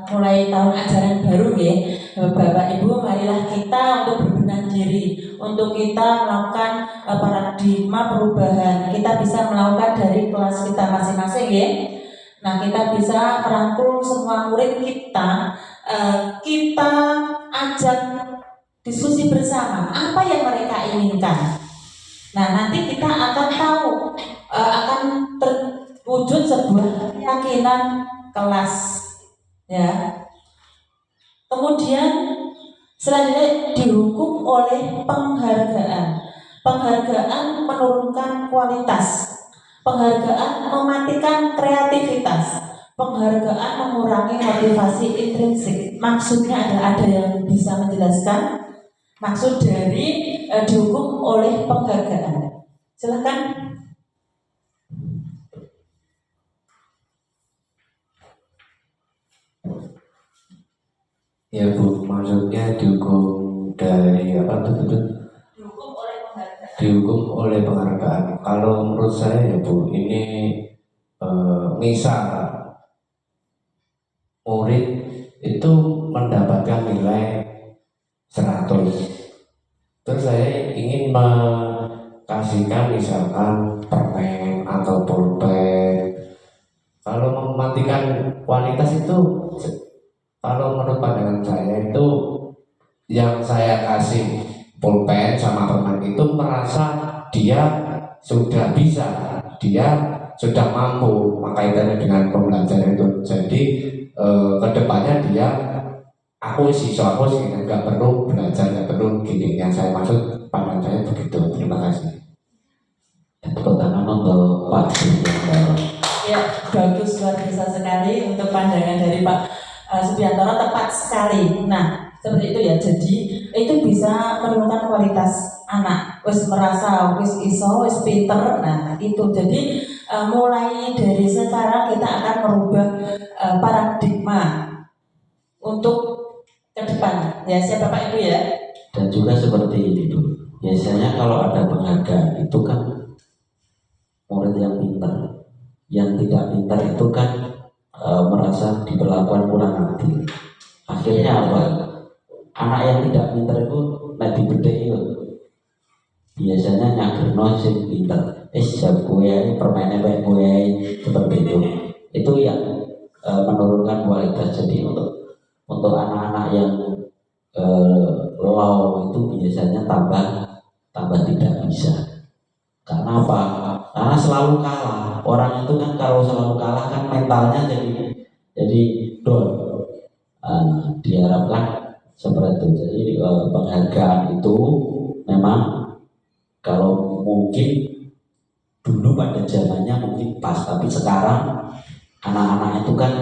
mulai tahun ajaran baru ya, Bapak Ibu, marilah kita untuk berbenah diri, untuk kita melakukan paradigma perubahan. Kita bisa melakukan dari kelas kita masing-masing ya. Nah, kita bisa merangkul semua murid kita, kita ajak diskusi bersama apa yang mereka inginkan. Nah, nanti kita akan tahu, akan terwujud sebuah keyakinan kelas, ya. Kemudian selanjutnya dihukum oleh penghargaan. Penghargaan menurunkan kualitas. Penghargaan mematikan kreativitas. Penghargaan mengurangi motivasi intrinsik. Maksudnya ada yang bisa menjelaskan maksud dari dihukum oleh penghargaan? Silakan. Ya Bu, maksudnya dihukum dari apa tuh? Dihukum oleh penghargaan. Dihukum oleh penghargaan. Kalau menurut saya ya Bu, ini misal murid itu mendapatkan nilai 100, terus saya ingin kasihkan misalkan permen atau pulpen. Kalau mematikan kualitas itu, kalau menurut pandangan saya itu yang saya kasih pulpen sama permen itu merasa dia sudah bisa, dia sudah mampu, makaitannya dengan pembelajaran itu. Jadi kedepannya dia aku sih nggak perlu belajar, nggak perlu gini. Yang saya maksud pandangan saya begitu. Terima kasih. Tepuk tangan untuk Pak Subiantoro. Ya, bagus, luar biasa sekali untuk pandangan dari Pak Subiantoro, tepat sekali. Nah, seperti itu ya. Jadi itu bisa menurunkan kualitas anak. Wis merasa wis iso, wis pinter. Nah, itu jadi mulai dari sekarang kita akan merubah paradigma untuk ke depan. Ya, siapa Bapak Ibu ya? Dan juga seperti ini Bu. Biasanya kalau ada penghargaan itu kan murid yang pintar, yang tidak pintar itu kan merasa diperlakukan kurang adil. Akhirnya apa? Anak yang tidak pintar itu nanti bedanya biasanya nyagerno sing pintar. Jam kue permainnya baik kue seperti itu. Itu yang menurunkan kualitas. Jadi untuk anak-anak yang low itu biasanya tambah tidak bisa. Karena apa? Karena selalu kalah. Orang itu kan kalau selalu kalah kan mentalnya jadi down. Diharapkan seperti itu. Jadi penghargaan itu memang kalau mungkin dulu pada zamannya mungkin pas, tapi sekarang anak-anak itu kan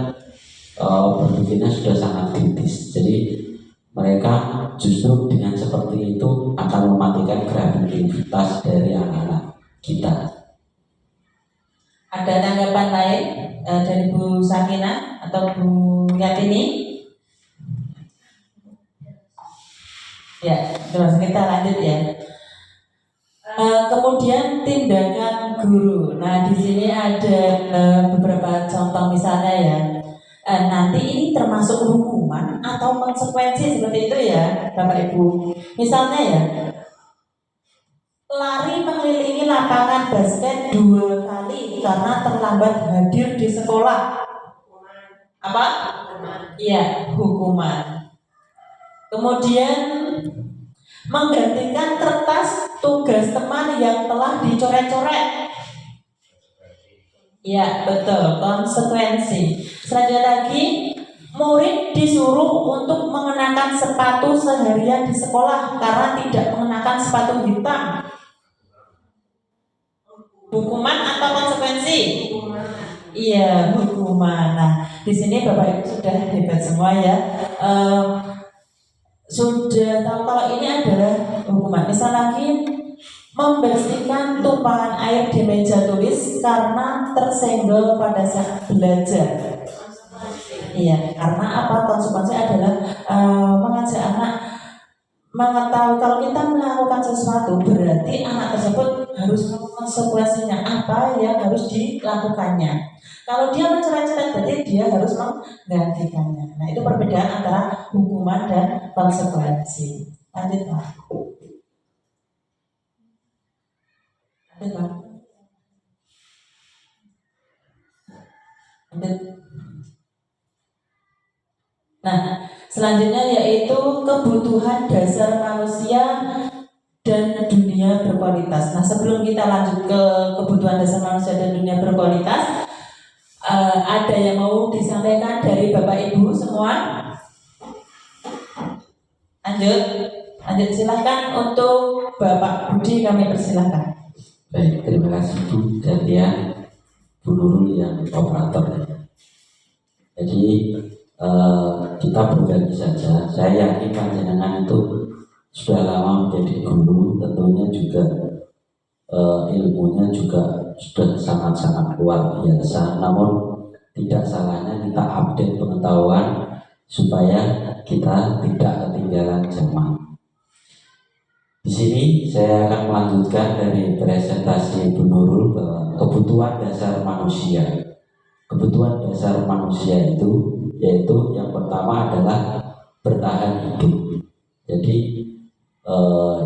berpikirnya sudah sangat kritis. Jadi mereka justru dengan seperti itu akan mematikan kreativitas dari anak-anak kita. Ada tanggapan lain dari Bu Sakina atau Bu Yatini? Ya, terus kita lanjut ya. Kemudian tindakan guru. Nah, di sini ada beberapa contoh misalnya ya. Nanti ini termasuk hukuman atau konsekuensi seperti itu ya, Bapak Ibu. Misalnya ya, lari mengelilingi lapangan basket 2 kali karena terlambat hadir di sekolah. Apa? Iya, hukuman. Kemudian menggantikan kertas tugas teman yang telah dicoret-coret. Ya, betul, konsekuensi. Selanjutnya lagi, murid disuruh untuk mengenali mengenakan sepatu seharian di sekolah karena tidak mengenakan sepatu hitam? Hukuman atau konsekuensi? Iya, hukuman. Nah, di sini Bapak Ibu sudah hebat semua ya. Sudah tahu kalau ini adalah hukuman. Misal lagi membersihkan tumpahan air di meja tulis karena tersenggol pada saat belajar. Iya, karena apa? Konsekuensi adalah mengajak anak mengetahui kalau kita melakukan sesuatu berarti anak tersebut harus konsekuensinya apa yang harus dilakukannya. Kalau dia mencerai-cerai berarti dia harus menggantikannya. Nah, itu perbedaan antara hukuman dan konsekuensi. Lanjut Pak. Lanjut Pak. Lanjut. Nah, selanjutnya yaitu kebutuhan dasar manusia dan dunia berkualitas. Nah, sebelum kita lanjut ke kebutuhan dasar manusia dan dunia berkualitas, ada yang mau disampaikan dari Bapak Ibu semua? Lanjut silahkan untuk Bapak Budi, kami persilahkan. Baik, terima kasih Bu Dalia, Bu Nurul yang operator. Jadi kita berbagi saja. Saya yakin panjenengan itu sudah lama menjadi guru, tentunya juga ilmunya juga sudah sangat-sangat luar biasa. Namun tidak salahnya kita update pengetahuan supaya kita tidak ketinggalan zaman. Di sini saya akan melanjutkan dari presentasi Bu Nurul bahwa kebutuhan dasar manusia. Kebutuhan dasar manusia itu yaitu yang pertama adalah bertahan hidup. Jadi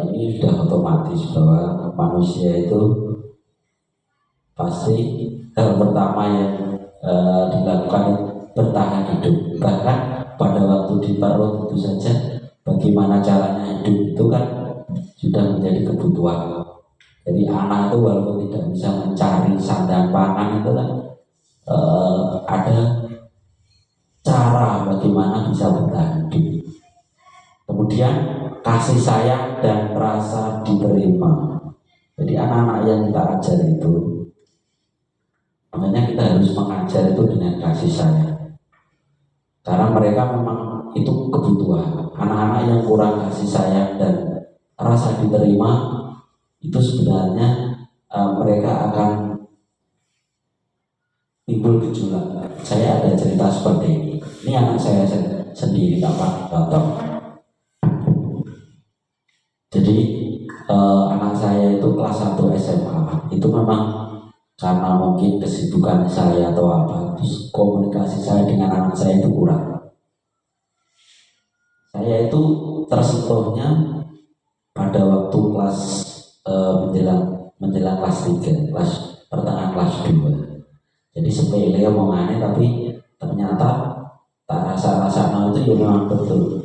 ini sudah otomatis bahwa manusia itu pasti hal pertama yang dilakukan bertahan hidup. Bahkan pada waktu di perut itu saja bagaimana caranya hidup itu kan sudah menjadi kebutuhan. Jadi anak itu walaupun tidak bisa mencari sandang pangan itu kan ada cara bagaimana bisa bertahan hidup. Kemudian kasih sayang dan rasa diterima. Jadi anak-anak yang kita ajar itu, makanya kita harus mengajar itu dengan kasih sayang. Karena mereka memang itu kebutuhan. Anak-anak yang kurang kasih sayang dan rasa diterima itu sebenarnya mereka akan timbul gejolak. Saya ada cerita seperti ini. Ini anak saya sendiri, Pak Toto. Jadi anak saya itu kelas 1 SMA. Itu memang karena mungkin kesibukan saya atau apa, terus komunikasi saya dengan anak saya itu kurang. Saya itu tersentuhnya pada waktu kelas menjelang kelas 3, kelas pertengahan kelas 2. Jadi sepele omongannya, tapi ternyata tak rasa-rasa itu ya memang betul.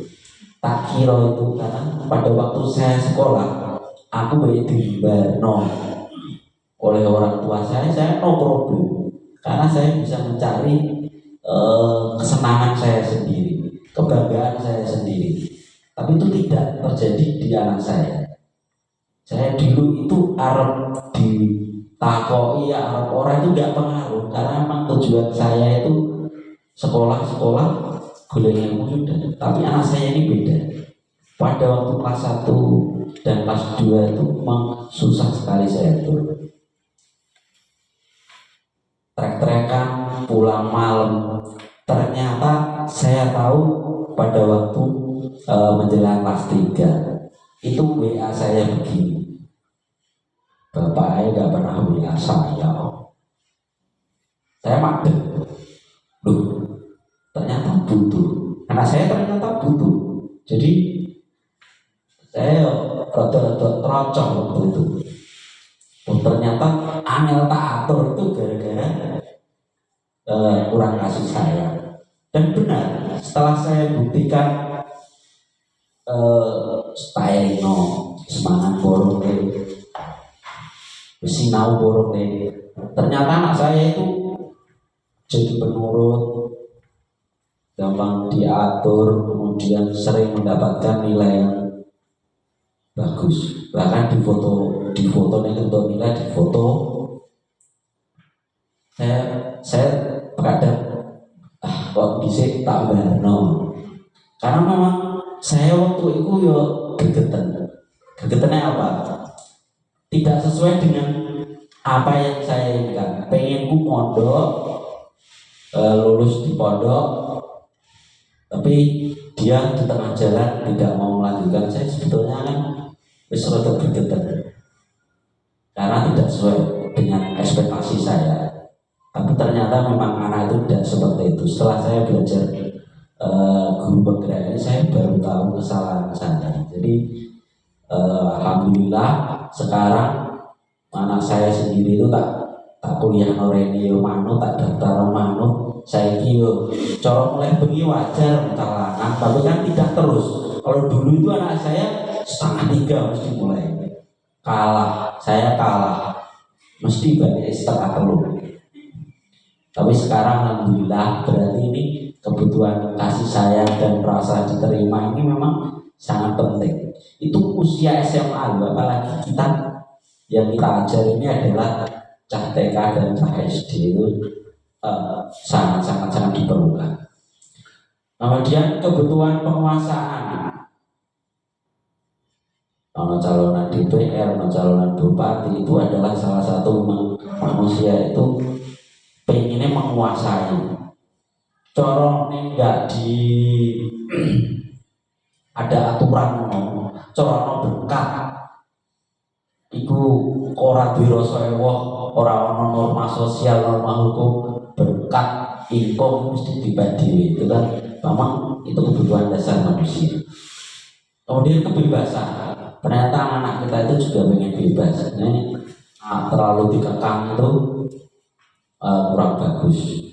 Tak kira itu karena pada waktu saya sekolah, aku dibarno oleh orang tua saya no problem. Karena saya bisa mencari kesenangan saya sendiri, kebanggaan saya sendiri. Tapi itu tidak terjadi di anak saya. Saya dulu itu arep ditakoi arep orang itu nggak pengaruh, karena memang tujuan saya itu sekolah golek ilmu sudah. Tapi anak saya ini beda. Pada waktu kelas 1 dan kelas 2 itu memang susah sekali saya itu. Trek-trekan pulang malam. Ternyata saya tahu pada waktu menjelang kelas 3 itu WA saya begini. Bapak saya gak pernah WA saya. Saya madem. Loh, ternyata butuh. Anak saya ternyata butuh. Jadi saya rada-rada terocok waktu itu. Oh, ternyata angel tak atur itu gara-gara kurang kasih sayang. Dan benar, setelah saya buktikan style semangat borong sinau borong ternyata anak saya itu jadi penurut, gampang diatur, kemudian sering mendapatkan nilai yang bagus. Bahkan di foto nih untuk nilai di foto saya kadang kok bisa tak barno, karena memang saya waktu itu yo gegetannya apa, tidak sesuai dengan apa yang saya inginkan. Pengenku mondok, lulus di pondok, tapi dia di tengah jalan tidak mau melanjutkan. Saya sebetulnya kan wis rada gregetan karena tidak sesuai dengan ekspektasi saya. Tapi ternyata memang anak itu tidak seperti itu. Setelah saya belajar guru bergerak ini, saya baru tahu kesalahan saya. Jadi alhamdulillah sekarang anak saya sendiri itu tak kuliah noreni yo manut, tak daftar manut. Saya yo cara mulai bengi wajar mencalanan, tapi kan tidak terus. Kalau dulu itu anak saya 2:30 mesti mulai kalah, saya kalah mesti balik 2:30. Tapi sekarang alhamdulillah, berarti ini kebutuhan kasih sayang dan rasa diterima ini memang sangat penting. Itu usia SMA loh, apalagi kita yang kita ajar ini adalah cah TK dan cah SD itu sangat diperlukan. Kemudian kebutuhan penguasaan, calonan DPR, calonan bupati itu adalah salah satu manusia itu pengennya menguasai. Corong ini enggak di ada aturan ngomong, corong berkat iku ora dirasa ewah, ora ana norma sosial, norma hukum, berkat ingkung mesti dibagi. Itu kan memang itu kebutuhan dasar manusia. Kemudian kebebasan, ternyata anak kita itu juga pengen bebas. Ini terlalu dikekang itu kurang bagus.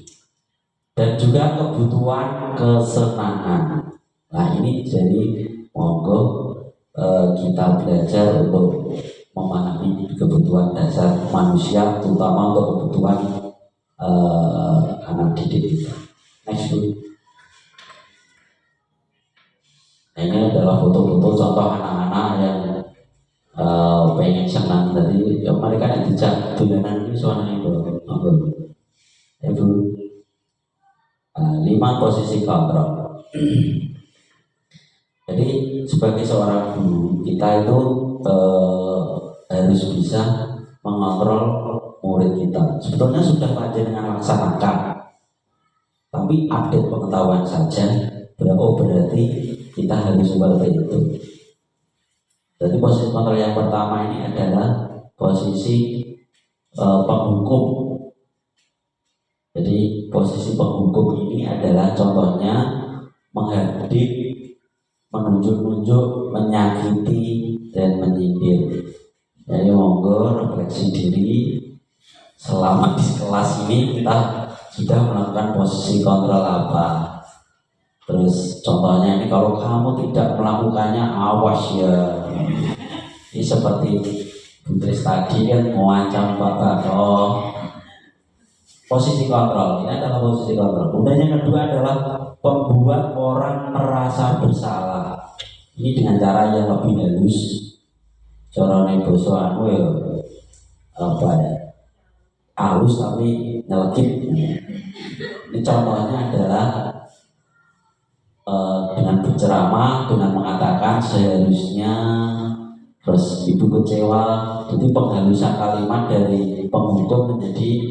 Dan juga kebutuhan kesenangan. Nah ini jadi monggo kita belajar untuk memahami kebutuhan dasar manusia, terutama untuk kebutuhan anak didik kita. Next dulu. Nah, ini adalah foto-foto contoh anak-anak yang pengen senang tadi. Ya, mereka yang dijak dolanan ini soalnya itu. Itu 5 posisi kontrol. Jadi sebagai seorang guru kita itu harus bisa mengontrol murid kita. Sebetulnya sudah panjenengan laksanakan, tapi update pengetahuan saja. Berarti kita harus seperti itu. Jadi posisi kontrol yang pertama ini adalah posisi penghukum. Jadi posisi penghukum ini adalah contohnya menghardik, menunjuk-nunjuk, menyakiti, dan menyindir. Jadi monggo refleksi diri, selama di kelas ini kita sudah melakukan posisi kontrol apa. Terus contohnya ini, kalau kamu tidak melakukannya awas ya. Ini seperti Butris tadi kan mengancam Bapak. Posisi kontrol, ini adalah posisi kontrol. Kemudian yang kedua adalah membuat orang merasa bersalah. Ini dengan cara yang lebih halus. Carane basa anu ya apa ya? Halus tapi nyelekit. Ini contohnya adalah dengan berceramah, dengan mengatakan seharusnya, terus ibu kecewa. Jadi penghalusan kalimat dari penghukum menjadi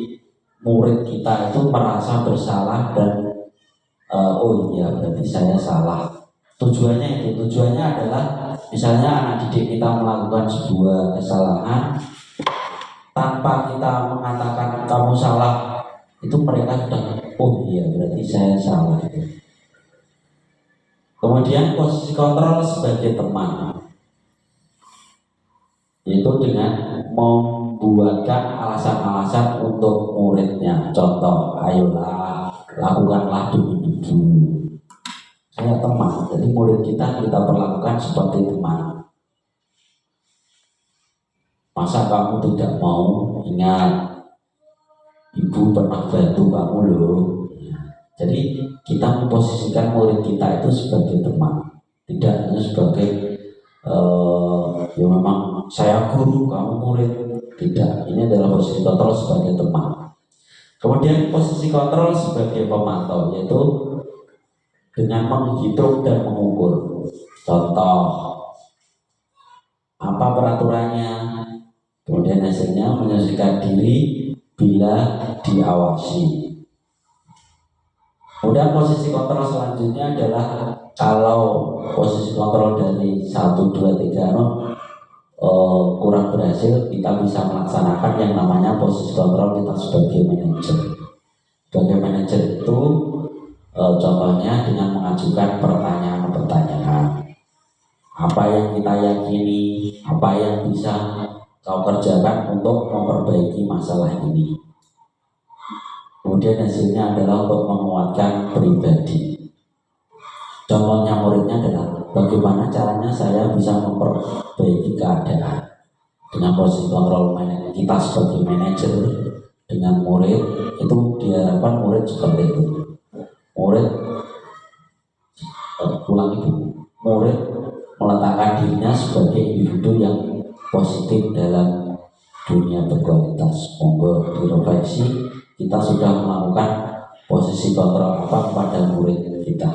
murid kita itu merasa bersalah dan oh iya berarti saya salah. Tujuannya adalah misalnya anak didik kita melakukan sebuah kesalahan, tanpa kita mengatakan kamu salah, itu mereka sudah oh iya berarti saya salah. Kemudian posisi kontrol sebagai teman, yaitu dengan membuatkan alasan-alasan untuk muridnya. Contoh, ayolah lakukanlah demi ibu. Saya teman, jadi murid kita perlakukan seperti teman. Masa kamu tidak mau, ingat ibu pernah bantu kamu loh. Jadi kita memposisikan murid kita itu sebagai teman, tidak hanya sebagai ya memang saya guru, kamu murid. Tidak, ini adalah posisi kontrol sebagai teman. Kemudian posisi kontrol sebagai pemantau, yaitu dengan menghitung dan mengukur. Contoh, apa peraturannya, kemudian hasilnya menyesuaikan diri bila diawasi. Kemudian posisi kontrol selanjutnya adalah kalau posisi kontrol dari 1, 2, 3 kurang berhasil, kita bisa melaksanakan yang namanya posisi kontrol kita sebagai manajer. Sebagai manajer itu contohnya dengan mengajukan pertanyaan-pertanyaan. Apa yang kita yakini, apa yang bisa kau kerjakan untuk memperbaiki masalah ini. Kemudian hasilnya adalah untuk menguatkan pribadi. Contohnya muridnya adalah bagaimana caranya saya bisa memperbaiki keadaan. Dengan posisi kontrol kita sebagai manajer dengan murid, itu diharapkan murid seperti itu. Murid murid meletakkan dirinya sebagai individu yang positif dalam dunia berkualitas. Monggo direfleksi, kita sudah melakukan posisi kontrol apa kepada murid kita.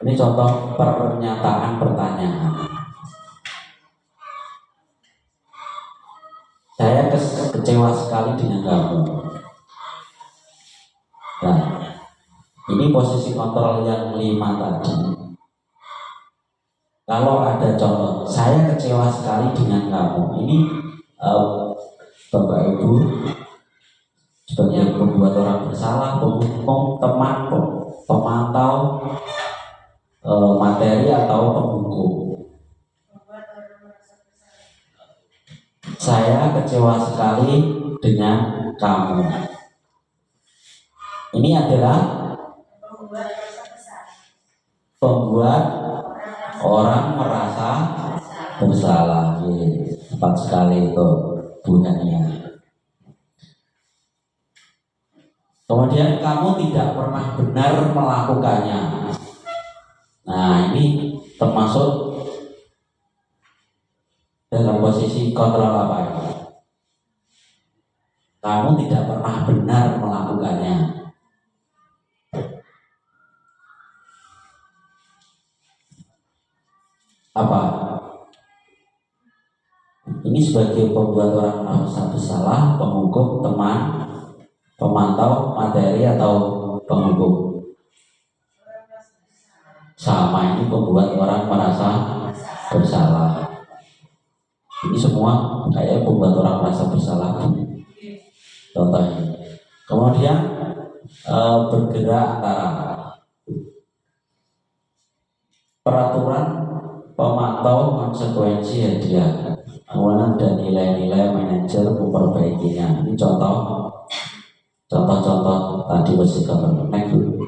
Ini contoh pernyataan pertanyaan. Saya kecewa sekali dengan kamu. Nah, ini posisi kontrol yang 5 tadi. Kalau ada contoh, saya kecewa sekali dengan kamu. Ini Bapak Ibu sebagai pembuat orang bersalah, penghukum, teman, pemantau materi atau penghukum. Saya kecewa sekali dengan kamu. Ini adalah pembuat orang merasa bersalah. Tepat sekali itu bunyinya. Kemudian kamu tidak pernah benar melakukannya. Nah, ini termasuk dalam posisi kontrol apa itu? Kamu tidak pernah benar melakukannya. Apa? Ini sebagai pembuat orang merasa bersalah, penghukum, teman, pemantau materi atau penghukum. Sama, ini pembuat orang merasa bersalah. Ini semua kayak pembuat orang merasa bersalah. Contohnya. Kemudian bergerak antara peraturan pemantau konsekuensi hadiah, kemudian dan nilai-nilai manajer memperbaikinya. Ini contoh-contoh tadi bersihkan dulu.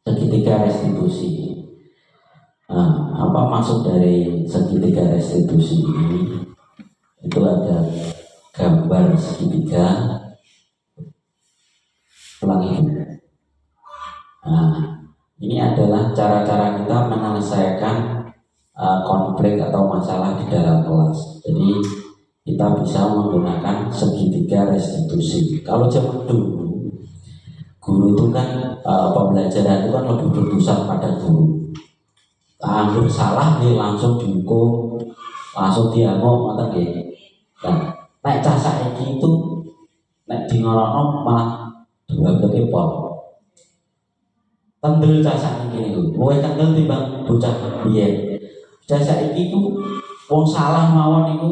Segitiga restitusi. Nah, apa maksud dari segitiga restitusi ini? Itu ada gambar segitiga. Ulangi. Nah, ini adalah cara-cara kita menyelesaikan konflik atau masalah di dalam kelas. Jadi kita bisa menggunakan segitiga restitusi. Kalau zaman dulu, guru itu kan pembelajaran itu kan lebih berpusat pada guru. Hampir salah nih langsung dihukum, langsung diamuk ngoten nggih. Nah, nek cah saiki itu nek di ngorono malah dua pol. Kendel cah saiki niku, luwih kendel timbang bocah biyen. Cah saiki itu wong salah mawon niku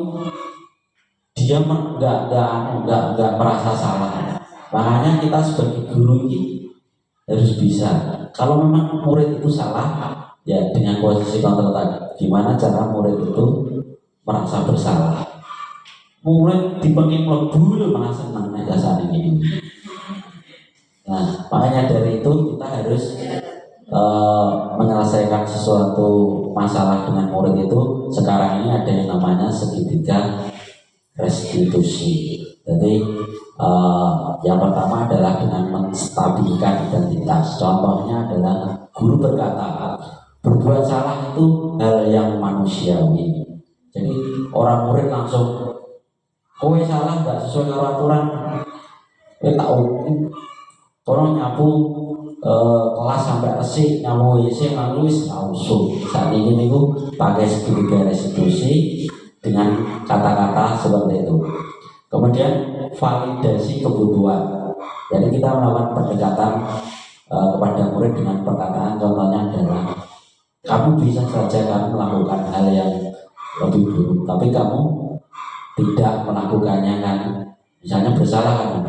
dia enggak merasa salah. Makanya kita sebagai guru ini harus bisa. Kalau memang murid itu salah, ya dengan posisi kontrol tadi, gimana cara murid itu merasa bersalah. Murid dipengin mlebu malah senang dasar ini. Nah, makanya dari itu kita harus menyelesaikan sesuatu masalah dengan murid itu. Sekarang ini ada yang namanya segitiga restitusi. Jadi Yang pertama adalah dengan menstabilkan identitas. Contohnya adalah guru berkata, berbuat salah itu hal yang manusiawi. Jadi orang murid langsung, kowe salah nggak sesuai dengan aturan, kowe tak hukum. Tolong nyapu kelas sampai resik, nyapu WC lalu wis langsung. Saat ini niku pakai segitiga restitusi dengan kata-kata seperti itu. Kemudian validasi kebutuhan. Jadi kita melakukan pendekatan kepada murid dengan perkataan, contohnya adalah kamu bisa saja kamu melakukan hal yang lebih buruk, tapi kamu tidak melakukannya kan. Misalnya bersalah kan,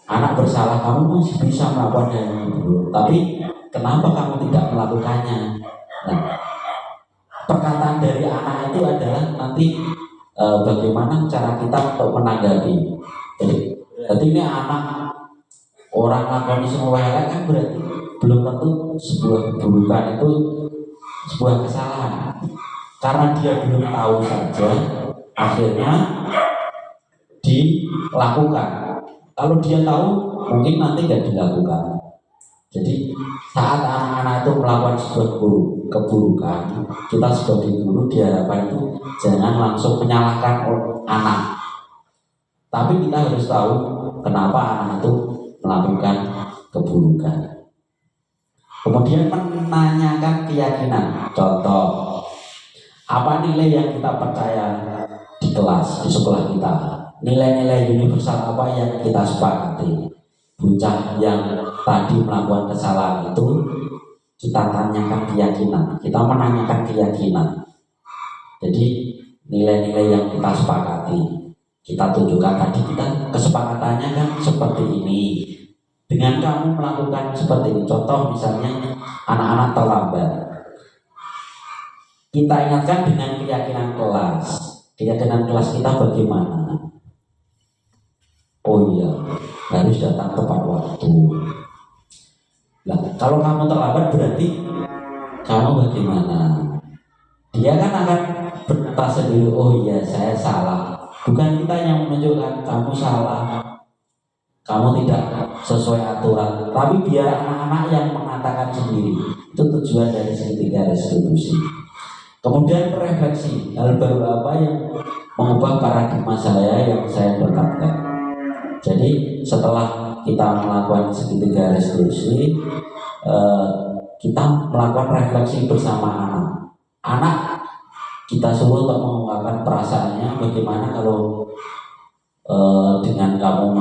anak bersalah, kamu masih bisa melakukan hal yang buruk, tapi kenapa kamu tidak melakukannya? Nah, perkataan dari anak itu adalah nanti bagaimana cara kita untuk menanggapi. Jadi ini anak orang lakoni semua hal kan berarti belum tentu sebuah keburukan itu sebuah kesalahan. Karena dia belum tahu saja, akhirnya dilakukan. Kalau dia tahu, mungkin nanti tidak dilakukan. Jadi saat anak-anak itu melakukan sebuah keburukan, kita sebagai guru diharapkan itu jangan langsung menyalahkan anak, tapi kita harus tahu kenapa anak itu melakukan keburukan. Kemudian menanyakan keyakinan. Contoh, apa nilai yang kita percaya di kelas, di sekolah kita? Nilai-nilai universal apa yang kita sepakati? Bocah yang tadi melakukan kesalahan itu kita tanyakan keyakinan, kita menanyakan keyakinan. Jadi nilai-nilai yang kita sepakati, kita tunjukkan tadi kita kesepakatannya kan seperti ini. Dengan kamu melakukan seperti ini, contoh misalnya anak-anak terlambat, kita ingatkan dengan keyakinan kelas. Keyakinan kelas kita bagaimana? Oh iya, harus datang tepat waktu. Nah, kalau kamu terlambat berarti kamu bagaimana? Dia kan akan berkata sendiri, oh iya saya salah. Bukan kita yang menunjukkan kamu salah, kamu tidak sesuai aturan. Tapi biar anak-anak yang mengatakan sendiri. Itu tujuan dari segitiga restitusi. Kemudian refleksi, hal baru apa yang mengubah paradigma saya yang saya berkatakan. Jadi setelah kita melakukan segitiga restitusi, kita melakukan refleksi bersama anak. Anak kita suruh untuk mengungkapkan perasaannya. Bagaimana kalau dengan kamu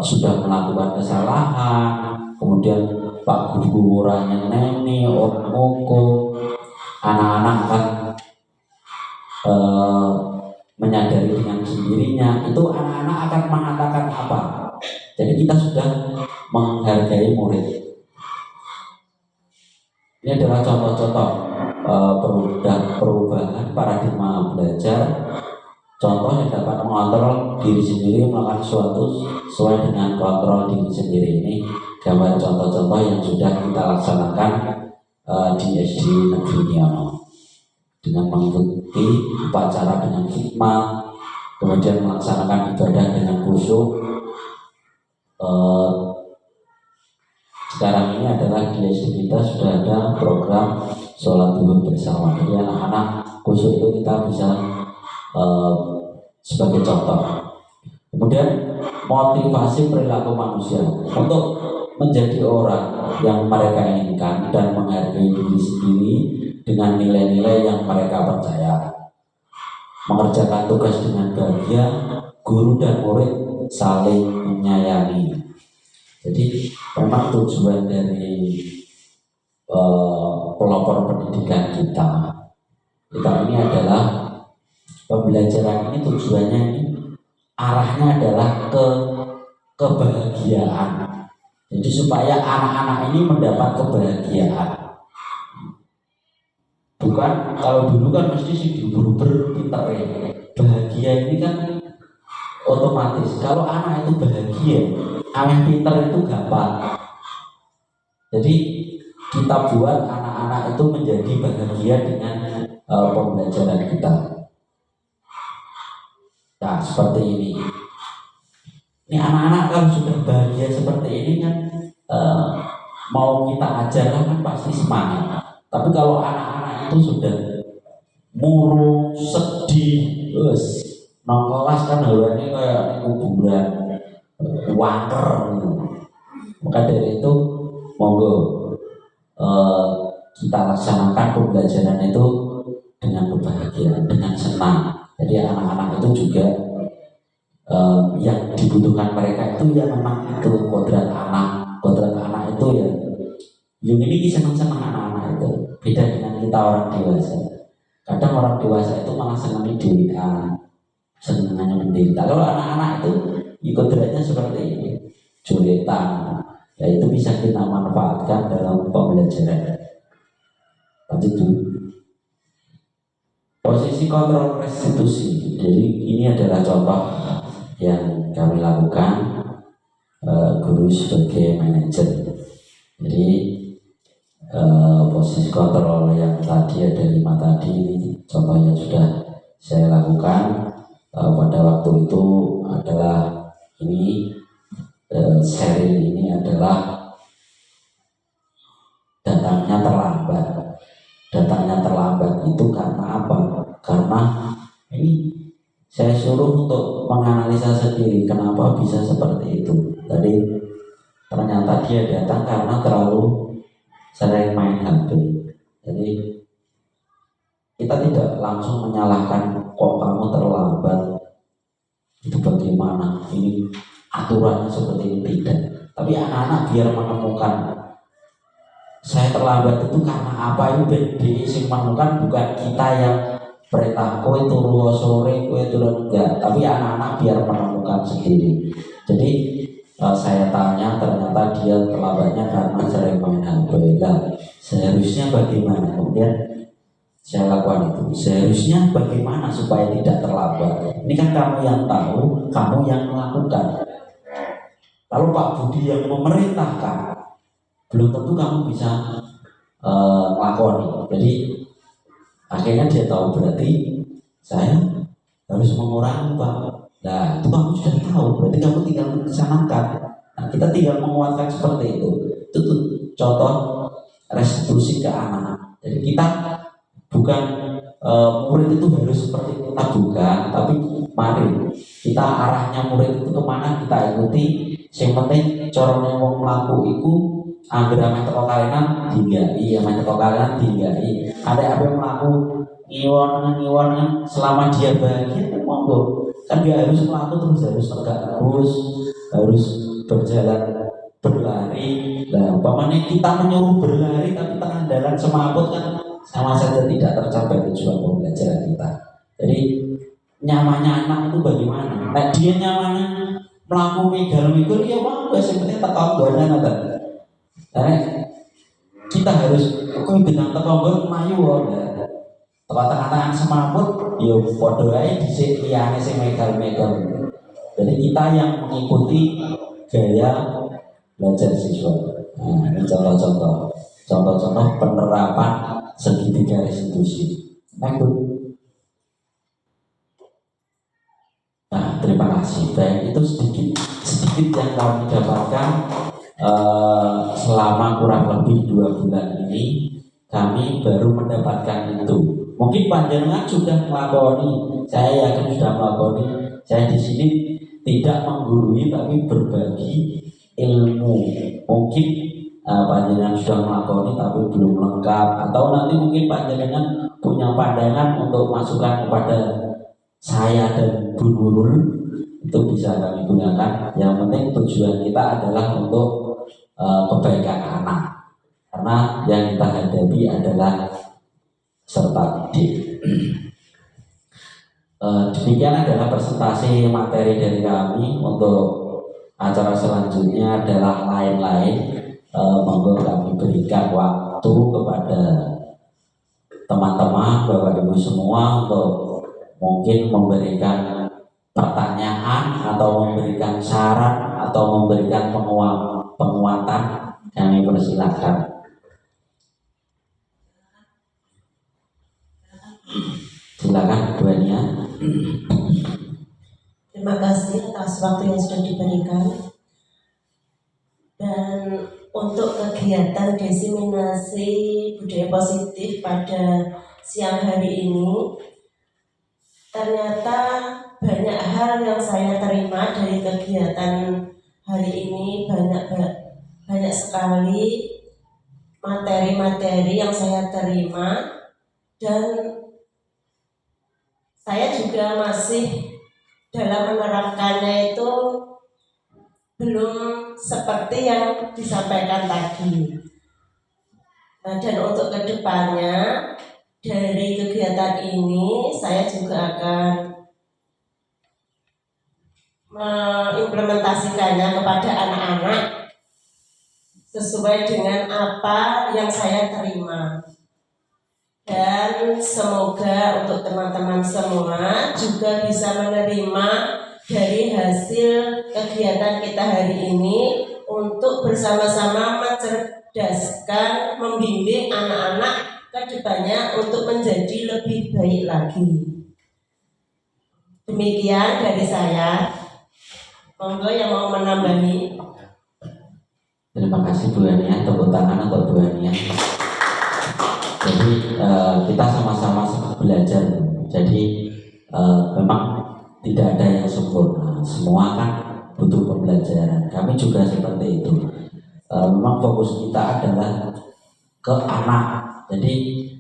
sudah melakukan kesalahan, kemudian Pak Guru orangnya neni, orang moko, anak-anak akan menyadari dengan sendirinya. Itu anak-anak akan mengatakan apa? Jadi kita sudah menghargai murid. Ini adalah contoh-contoh perubahan paradigma belajar. Contoh yang dapat mengontrol diri sendiri, melakukan sesuatu sesuai dengan kontrol diri sendiri. Ini gambar contoh-contoh yang sudah kita laksanakan di SD Negeri Niono dengan mengikuti upacara dengan hikmah, kemudian melaksanakan ibadah dengan khusyuk. Sekarang ini adalah di SD kita sudah ada program sholat duhur bersama. Jadi anak-anak khusyuk itu kita bisa sebagai contoh. Kemudian motivasi perilaku manusia untuk menjadi orang yang mereka inginkan dan menghargai diri sendiri dengan nilai-nilai yang mereka percaya. Mengerjakan tugas dengan bahagia, guru dan murid saling menyayangi. Jadi memang tujuan dari pelopor pendidikan kita ini adalah pembelajaran ini tujuannya ini arahnya adalah ke kebahagiaan. Jadi supaya anak-anak ini mendapat kebahagiaan. Bukan kalau dulu kan mesti si diuber-uber pinter ya. Bahagia ini kan otomatis. Kalau anak itu bahagia, anak pinter itu gampang. Jadi kita buat anak-anak itu menjadi bahagia dengan pembelajaran kita. Nah seperti ini. Ini anak-anak kalau sudah bahagia seperti ini kan mau kita ajarkan kan pasti semangat. Tapi kalau anak-anak itu sudah murung, sedih, terus nang kelas kan hawane kayak kuburan, waker gitu. Maka dari itu monggo kita laksanakan pembelajaran itu dengan kebahagiaan, dengan senang. Jadi anak-anak itu juga yang dibutuhkan mereka itu ya memang itu kodrat anak itu ya. Yang ini senang-senang anak-anak itu. Beda dengan kita orang dewasa. Kadang orang dewasa itu malah senang dewean, senangnya menderita. Kalau anak-anak itu kodratnya seperti ini, joletan. Ya itu bisa kita manfaatkan dalam pembelajaran. Lanjut dulu. Posisi kontrol restitusi. Jadi ini adalah contoh yang kami lakukan guru sebagai manajer. Jadi posisi kontrol yang tadi ada 5 tadi ini contoh yang sudah saya lakukan pada waktu itu adalah ini serial ini adalah datangnya terlambat itu karena apa? Karena ini saya suruh untuk menganalisa sendiri kenapa bisa seperti itu. Tadi ternyata dia datang karena terlalu sering main HP. Jadi kita tidak langsung menyalahkan kok kamu terlambat, itu bagaimana, ini aturannya seperti ini, tidak. Tapi anak-anak biar menemukan saya terlambat itu karena apa, itu beda sing menemukan, bukan kita yang perintah kowe turu sore kowe turun, enggak, tapi anak-anak biar menemukan sendiri. Jadi saya tanya, ternyata dia terlambatnya karena sering main HP. Seharusnya bagaimana? Kemudian saya lakukan itu. Seharusnya bagaimana supaya tidak terlambat? Ini kan kamu yang tahu, kamu yang melakukan. Lalu Pak Budi yang memerintahkan, belum tentu kamu bisa lakoni. Jadi akhirnya dia tahu, berarti saya harus mengurangi Pak. Nah itu kamu sudah tahu, berarti kamu tinggal melaksanakan. Nah kita tinggal menguatkan seperti itu. Itu tuh contoh restitusi ke anak. Jadi kita bukan murid itu harus seperti kita, bukan, tapi mari kita arahnya murid itu kemana kita ikuti. Yang penting corone wong mlaku iku anggere ame teko kalenan dinggai, ame teko kalenan dinggai. Ada apa mlaku ngiwon selama dia bahagia monggo. Kan dia harus melaku terus, harus tegak harus berjalan berlari. Nah, umpamanya kita menyuruh berlari tapi tengah jalan semaput kan sama saja tidak tercapai tujuan pembelajaran kita. Jadi nyamannya anak itu bagaimana? Nah, dia nyamannya melakukan megal ya bang, sebenarnya tekonggonan ada. Kita harus bintang tekonggon mayu ya. Tengah-tengah semaput, yo podo ae dhisik liyane sing megal-megal. Jadi kita yang mengikuti gaya belajar siswa. Nah, ini contoh-contoh penerapan segitiga restitusi. Nah, terima kasih. Baik, itu sedikit yang kami dapatkan selama kurang lebih 2 bulan ini. Kami baru mendapatkan itu. Mungkin panjenengan sudah melakoni, saya yakin sudah melakoni. Saya di sini tidak menggurui tapi berbagi ilmu. Mungkin panjenengan sudah melakoni tapi belum lengkap, atau nanti mungkin panjenengan punya pandangan untuk masukan kepada saya dan Bu Nurul, itu bisa kami gunakan. Yang penting tujuan kita adalah untuk kebaikan anak, karena yang kita hadapi adalah serta didik. Demikian adalah presentasi materi dari kami. Untuk acara selanjutnya adalah lain-lain. Monggo kami berikan waktu kepada teman-teman, Bapak Ibu semua, untuk mungkin memberikan pertanyaan atau memberikan saran atau memberikan penguatan. Kami persilahkan. Silakan Bu Ania. Terima Terima kasih atas waktu yang sudah diberikan. Dan untuk kegiatan diseminasi budaya positif pada siang hari ini, ternyata banyak hal yang saya terima dari kegiatan hari ini. Banyak sekali materi-materi yang saya terima, dan saya juga masih dalam menerapkannya itu belum seperti yang disampaikan tadi. Nah, dan untuk kedepannya dari kegiatan ini saya juga akan mengimplementasikannya kepada anak-anak sesuai dengan apa yang saya terima. Dan semoga untuk teman-teman semua juga bisa menerima dari hasil kegiatan kita hari ini untuk bersama-sama mencerdaskan, membimbing anak-anak ke depannya untuk menjadi lebih baik lagi. Demikian dari saya. Monggo yang mau menambahi. Terima kasih Bu Ania, tepuk tangan untuk Bu Ania. Jadi kita sama-sama belajar. Jadi memang tidak ada yang sempurna. Semua kan butuh pembelajaran. Kami juga seperti itu. Memang fokus kita adalah ke anak. Jadi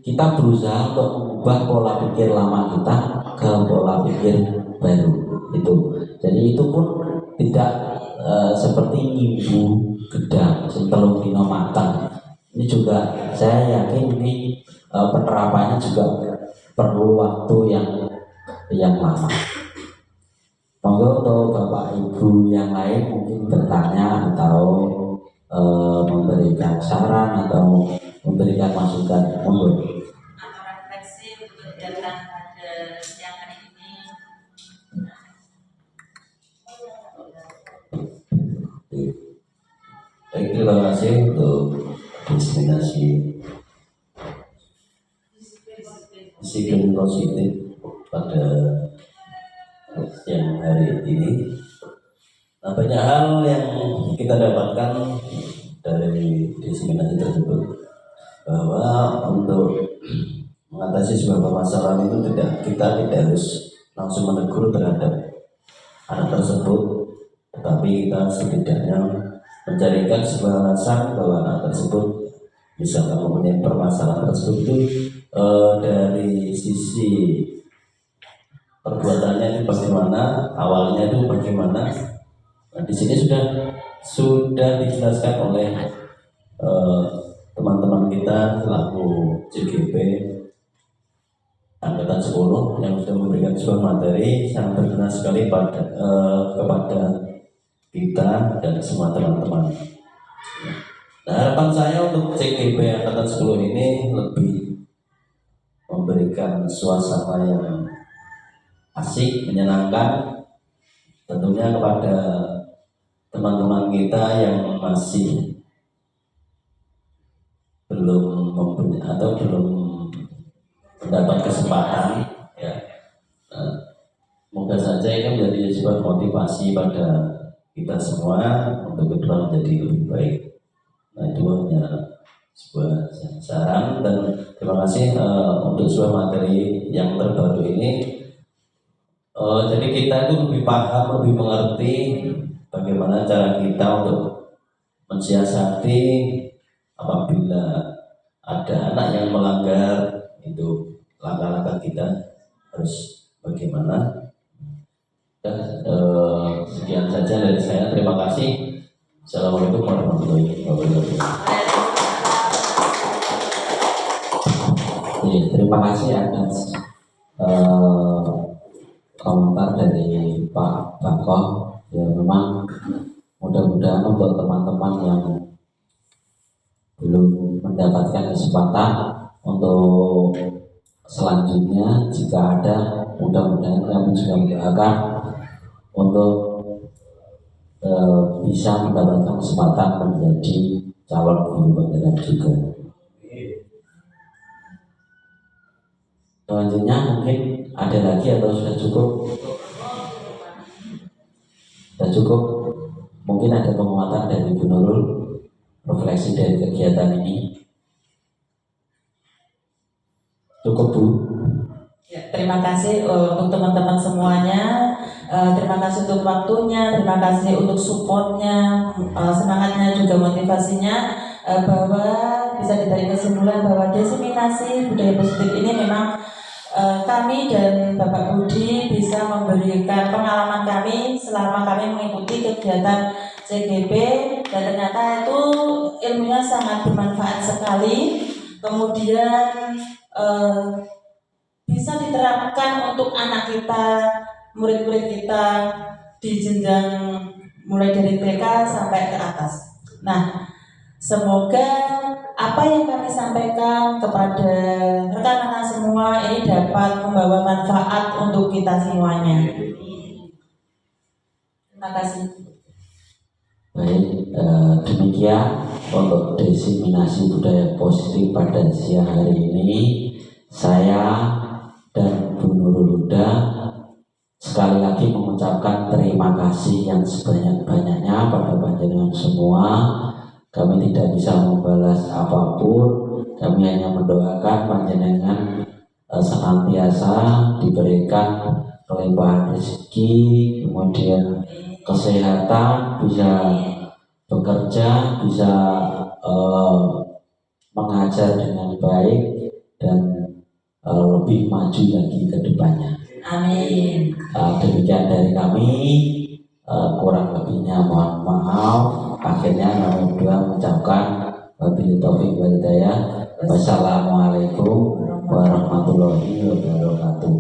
kita berusaha untuk mengubah pola pikir lama kita ke pola pikir baru. Itu. Jadi itu pun tidak seperti nyimbu gedang setelung dino matang. Ini juga saya yakin ini penerapannya juga perlu waktu yang lama. Monggo untuk Bapak Ibu yang lain mungkin bertanya atau memberikan saran atau memberikan masukan. Monggo. Atau refleksi untuk kegiatan pada siang hari ini. Baik, terima kasih untuk diseminasi disiplin positif pada siang hari ini. Nah, banyak hal yang kita dapatkan dari diseminasi tersebut, bahwa untuk mengatasi sebuah permasalahan itu kita tidak harus langsung menegur terhadap anak tersebut, tetapi kita setidaknya mencarikan sebuah alasan bahwa anak tersebut misalkan mempunyai permasalahan tersebut itu dari sisi perbuatannya itu bagaimana, awalnya itu bagaimana. Nah, di sini sudah dijelaskan oleh teman-teman kita selaku CGP Angkatan 10 yang sudah memberikan sebuah materi yang berguna sekali kepada kita dan semua teman-teman. Nah, harapan saya untuk CGP Angkatan 10 ini lebih memberikan suasana yang asik, menyenangkan, tentunya kepada teman-teman kita yang masih belum mempunyai atau belum mendapat kesempatan, ya. Semoga saja ini menjadi sebuah motivasi pada kita semua untuk ke depan menjadi lebih baik. Nah, itu hanya sebuah saran, dan terima kasih untuk sebuah materi yang terbaru ini. Jadi kita itu lebih paham, lebih mengerti bagaimana cara kita untuk mensiasati apabila ada anak yang melanggar, itu langkah-langkah kita harus bagaimana. Dan sekian saja dari saya. Terima kasih. Assalamualaikum warahmatullahi wabarakatuh. Terima kasih atas komentar dari Pak Bako. Ya, memang mudah-mudahan untuk teman-teman yang belum mendapatkan kesempatan untuk selanjutnya, jika ada, mudah-mudahan kami juga mendoakan untuk bisa mendapatkan kesempatan menjadi calon guru penggerak juga. Selanjutnya mungkin ada lagi atau sudah cukup? Sudah cukup? Mungkin ada penguatan dari Bu Nurul, refleksi dari kegiatan ini. Cukup Bu? Ya, terima kasih untuk teman-teman semuanya. Terima kasih untuk waktunya, terima kasih untuk supportnya, semangatnya juga motivasinya, bahwa bisa ditarik kesimpulan bahwa diseminasi budaya positif ini memang kami dan Bapak Budi bisa memberikan pengalaman kami selama kami mengikuti kegiatan CGP, dan ternyata itu ilmunya sangat bermanfaat sekali. Kemudian bisa diterapkan untuk anak kita, murid-murid kita di jenjang mulai dari TK sampai ke atas. Nah, semoga apa yang kami sampaikan kepada rekan-rekan semua ini dapat membawa manfaat untuk kita semuanya. Terima kasih. Baik, demikian untuk diseminasi budaya positif pada siang hari ini. Saya dan Bu Nurul Huda sekali lagi mengucapkan terima kasih yang sebanyak-banyaknya pada panjenengan semua. Kami tidak bisa membalas apapun, kami hanya mendoakan panjenengan senantiasa diberikan kelimpahan rezeki, kemudian kesehatan, bisa bekerja, bisa mengajar dengan baik, dan lebih maju lagi ke depannya. Amin. Demikian dari kami, kurang lebihnya mohon maaf. Akhirnya kami berdua mengucapkan wabillahi taufiq wal hidayah. Wassalamualaikum warahmatullahi wabarakatuh.